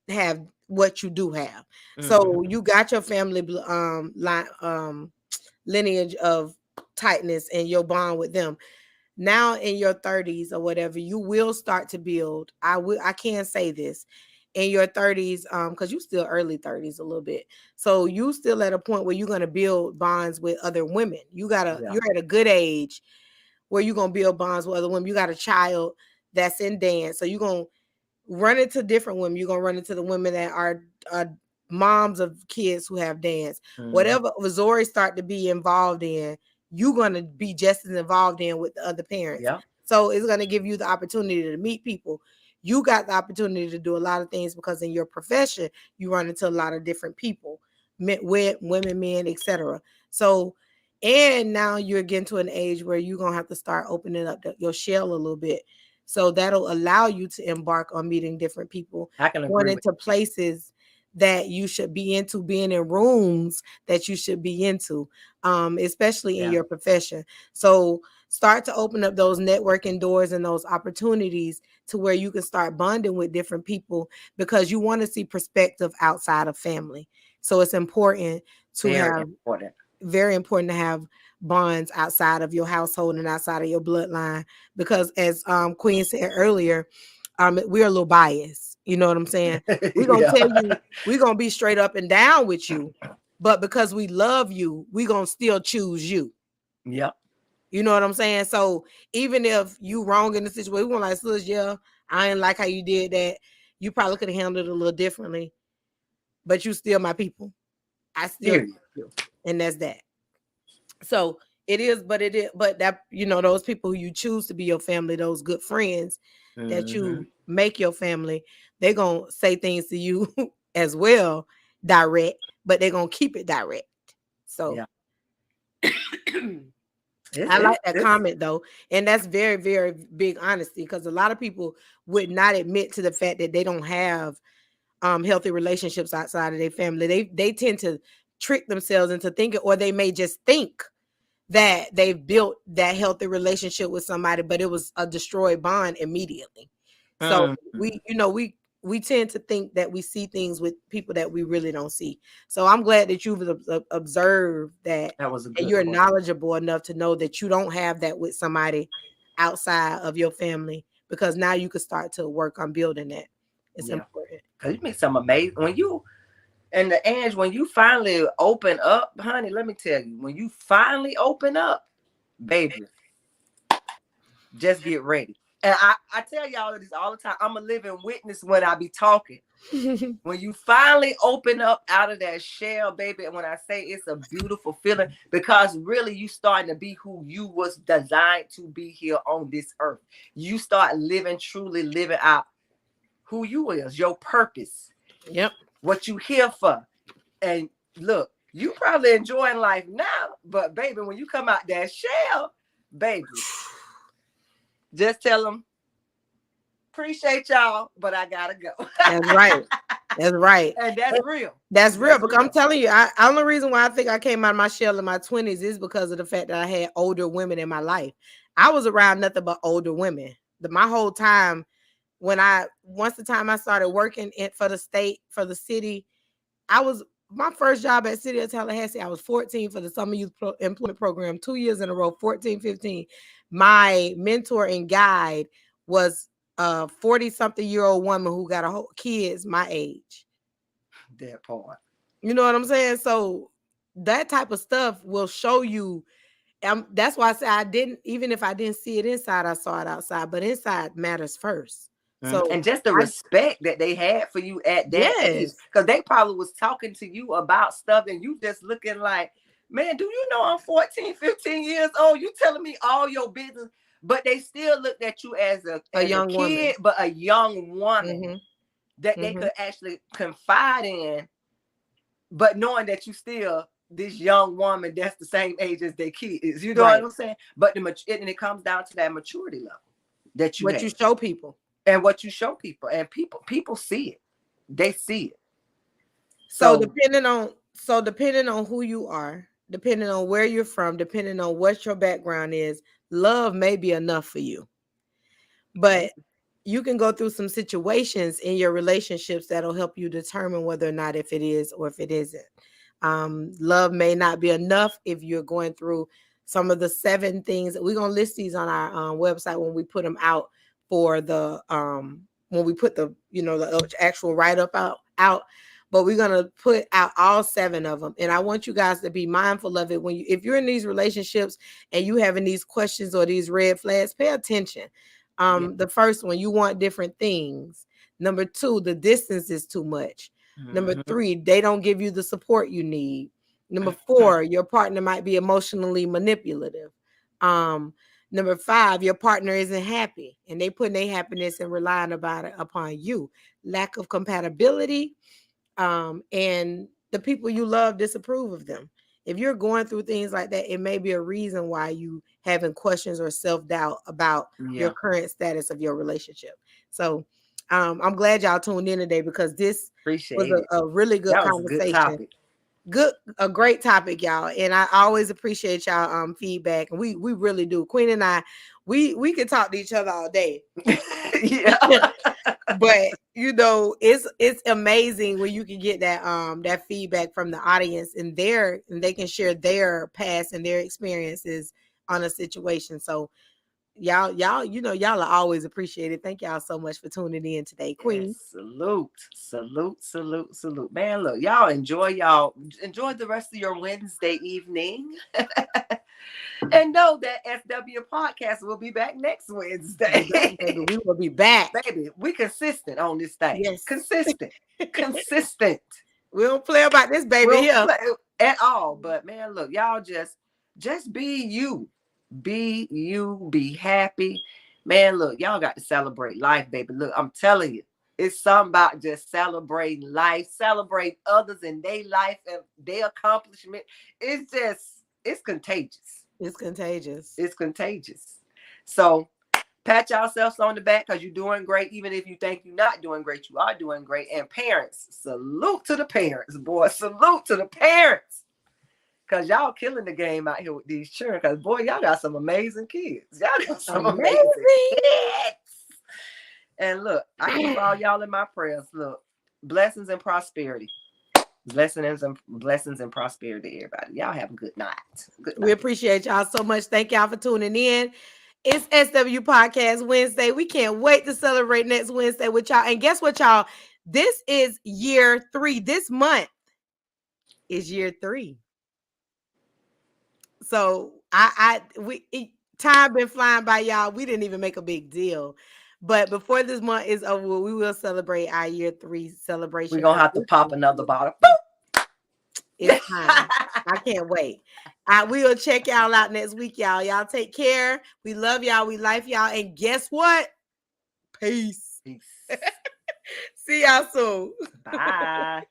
Speaker 2: have what you do have. So
Speaker 1: Mm-hmm.
Speaker 2: you got your family line lineage of tightness and your bond with them. Now in your 30s or whatever, you will start to build. I can't say this in your 30s, because you still early 30s a little bit. So you still at a point where you're gonna build bonds with other women.
Speaker 1: Yeah.
Speaker 2: You're at a good age where you're gonna build bonds with other women. You got a child that's in dance, so you're gonna run into different women. You're gonna run into the women that are moms of kids who have dads. Whatever Missouri start to be involved in, you're gonna be just as involved in with the other parents.
Speaker 1: Yeah.
Speaker 2: So it's gonna give you the opportunity to meet people. You got the opportunity to do a lot of things because in your profession you run into a lot of different people, men, women, men, etc. So, and now you're getting to an age where you're gonna have to start opening up your shell a little bit. So that'll allow you to embark on meeting different people,
Speaker 1: I can
Speaker 2: going
Speaker 1: agree with
Speaker 2: into places that you should be into, being in rooms that you should be into, especially in
Speaker 1: yeah.
Speaker 2: your profession. So start to open up those networking doors and those opportunities to where you can start bonding with different people because you want to see perspective outside of family. So it's important to
Speaker 1: Very
Speaker 2: have,
Speaker 1: important.
Speaker 2: very important to have bonds outside of your household and outside of your bloodline because as Queen said earlier, we're a little biased. You know what I'm saying? We're gonna
Speaker 1: Yeah.
Speaker 2: tell you, we're gonna be straight up and down with you, but because we love you, we're gonna still choose you.
Speaker 1: Yep.
Speaker 2: You know what I'm saying? So even if you wrong in the situation, we want like, sis, yeah, I ain't like how you did that. You probably could have handled it a little differently, but you still my people. I still,
Speaker 1: Period.
Speaker 2: and that's that. So it is, but that, you know, those people who you choose to be your family, those good friends that
Speaker 1: Mm-hmm.
Speaker 2: you make your family, they're gonna say things to you as well, direct, but they're gonna keep it direct. So
Speaker 1: Yeah. It's,
Speaker 2: I like
Speaker 1: it's,
Speaker 2: that
Speaker 1: it's,
Speaker 2: comment though, and that's very, very big honesty because a lot of people would not admit to the fact that they don't have healthy relationships outside of their family. They tend to trick themselves into thinking, or they may just think that they've built that healthy relationship with somebody, but it was a destroyed bond immediately. So
Speaker 1: mm-hmm.
Speaker 2: we tend to think that we see things with people that we really don't see. So I'm glad that you've observed that,
Speaker 1: That was a
Speaker 2: and
Speaker 1: good
Speaker 2: you're
Speaker 1: point.
Speaker 2: knowledgeable enough to know that you don't have that with somebody outside of your family, because now you can start to work on building that. It's
Speaker 1: Yeah.
Speaker 2: important.
Speaker 1: Cause you make some amazing when you and the Ange, when you finally open up, honey, let me tell you, when you finally open up, baby, just get ready. And I tell y'all this all the time. I'm a living witness when I be talking. When you finally open up out of that shell, baby, and when I say it's a beautiful feeling, because really you starting to be who you was designed to be here on this earth. You start living, truly living out who you is, your purpose,
Speaker 2: Yep.
Speaker 1: what you here for. And look, you probably enjoying life now, but baby, when you come out that shell, baby, just tell them, appreciate y'all, but I gotta go.
Speaker 2: That's right. That's right.
Speaker 1: And that's real.
Speaker 2: That's real
Speaker 1: That's
Speaker 2: because I'm
Speaker 1: real.
Speaker 2: telling you, I only reason why I think I came out of my shell in my 20s is because of the fact that I had older women in my life. I was around nothing but older women. My whole time when once the time I started working for the state, for the city, I was my first job at City of Tallahassee. I was 14 for the Summer Youth Employment Program, 2 years in a row, 14, 15. My mentor and guide was a 40-something-year-old woman who got kids my age.
Speaker 1: That part.
Speaker 2: You know what I'm saying? So that type of stuff will show you. That's why I say I didn't, even if I didn't see it inside, I saw it outside. But inside matters first. So
Speaker 1: And just the
Speaker 2: I
Speaker 1: respect that they had for you at that age,
Speaker 2: yes,
Speaker 1: because they probably was talking to you about stuff and you just looking like, man, do you know I'm 14, 15 years old? You telling me all your business, but they still looked at you
Speaker 2: a
Speaker 1: as a
Speaker 2: young woman.
Speaker 1: kid, but a young woman
Speaker 2: Mm-hmm,
Speaker 1: that they
Speaker 2: mm-hmm.
Speaker 1: could actually confide in, but knowing that you still this young woman that's the same age as their kids. You know what
Speaker 2: Right.
Speaker 1: I'm saying? But and it comes down to that maturity level that you
Speaker 2: What you
Speaker 1: have
Speaker 2: show people.
Speaker 1: and what you show people, and people see it. They see it.
Speaker 2: So
Speaker 1: So
Speaker 2: depending on who you are, depending on where you're from, depending on what your background is, love may be enough for you. But you can go through some situations in your relationships that'll help you determine whether or not if it is or if it isn't. Love may not be enough if you're going through some of the 7 things. We're gonna list these on our website when we put them out for the when we put the the actual write up out. But we're gonna put out all 7 of them, and I want you guys to be mindful of it when if you're in these relationships and you having these questions or these red flags, pay attention.
Speaker 1: yeah.
Speaker 2: The first one, you want different things. Number two, the distance is too much. Number
Speaker 1: Mhm.
Speaker 2: three, they don't give you the support you need. Number four, your partner might be emotionally manipulative. Um, Number five, your partner isn't happy and they putting their happiness and relying about it upon you. Lack of compatibility, and the people you love disapprove of them. If you're going through things like that, it may be a reason why you having questions or self-doubt about your
Speaker 1: Yeah,
Speaker 2: current status of your relationship. So I'm glad y'all tuned in today because this was
Speaker 1: appreciate it.
Speaker 2: a really good
Speaker 1: That was a good
Speaker 2: conversation.
Speaker 1: topic.
Speaker 2: A great topic, y'all. And I always appreciate y'all feedback. And we really do. Queen and I, we could talk to each other all day.
Speaker 1: Yeah.
Speaker 2: But it's amazing when you can get that feedback from the audience and they can share their past and their experiences on a situation. So y'all are always appreciated. Thank y'all so much for tuning in today, Queen.
Speaker 1: Yes, salute. Man, look, y'all enjoy the rest of your Wednesday evening. And know that SW Podcast will be back next
Speaker 2: Be back,
Speaker 1: Wednesday.
Speaker 2: baby. We will be back.
Speaker 1: Baby, we consistent on this thing.
Speaker 2: Yes.
Speaker 1: Consistent. Consistent.
Speaker 2: We don't play about this baby
Speaker 1: We'll
Speaker 2: here.
Speaker 1: play at all. But man, look, y'all just be you. Be you. Be happy. Man, look, y'all got to celebrate life, baby. Look, I'm telling you, it's something about just celebrating life, celebrate others in their life and their accomplishment. It's contagious.
Speaker 2: It's contagious.
Speaker 1: It's contagious. So pat yourselves on the back because you're doing great. Even if you think you're not doing great, you are doing great. And parents, salute to the parents, boy. Salute to the parents. Because y'all killing the game out here with these children. Because, boy, y'all got some amazing kids. Y'all got some amazing kids. And look, I keep all y'all in my prayers. Look, blessings and prosperity. Blessings and prosperity, everybody. Y'all have a good night. Good night.
Speaker 2: We appreciate y'all so much. Thank y'all for tuning in. It's SW Podcast Wednesday. We can't wait to celebrate next Wednesday with y'all. And guess what, y'all? This is year 3. This month is year 3. So time been flying by, y'all. We didn't even make a big deal. But before this month is over, we will celebrate our year 3 celebration.
Speaker 1: We're going to have to pop another bottle.
Speaker 2: It's time. I can't wait. We will check y'all out next week, y'all. Y'all take care. We love y'all. We like y'all. And guess what? Peace.
Speaker 1: Peace.
Speaker 2: See y'all soon.
Speaker 1: Bye.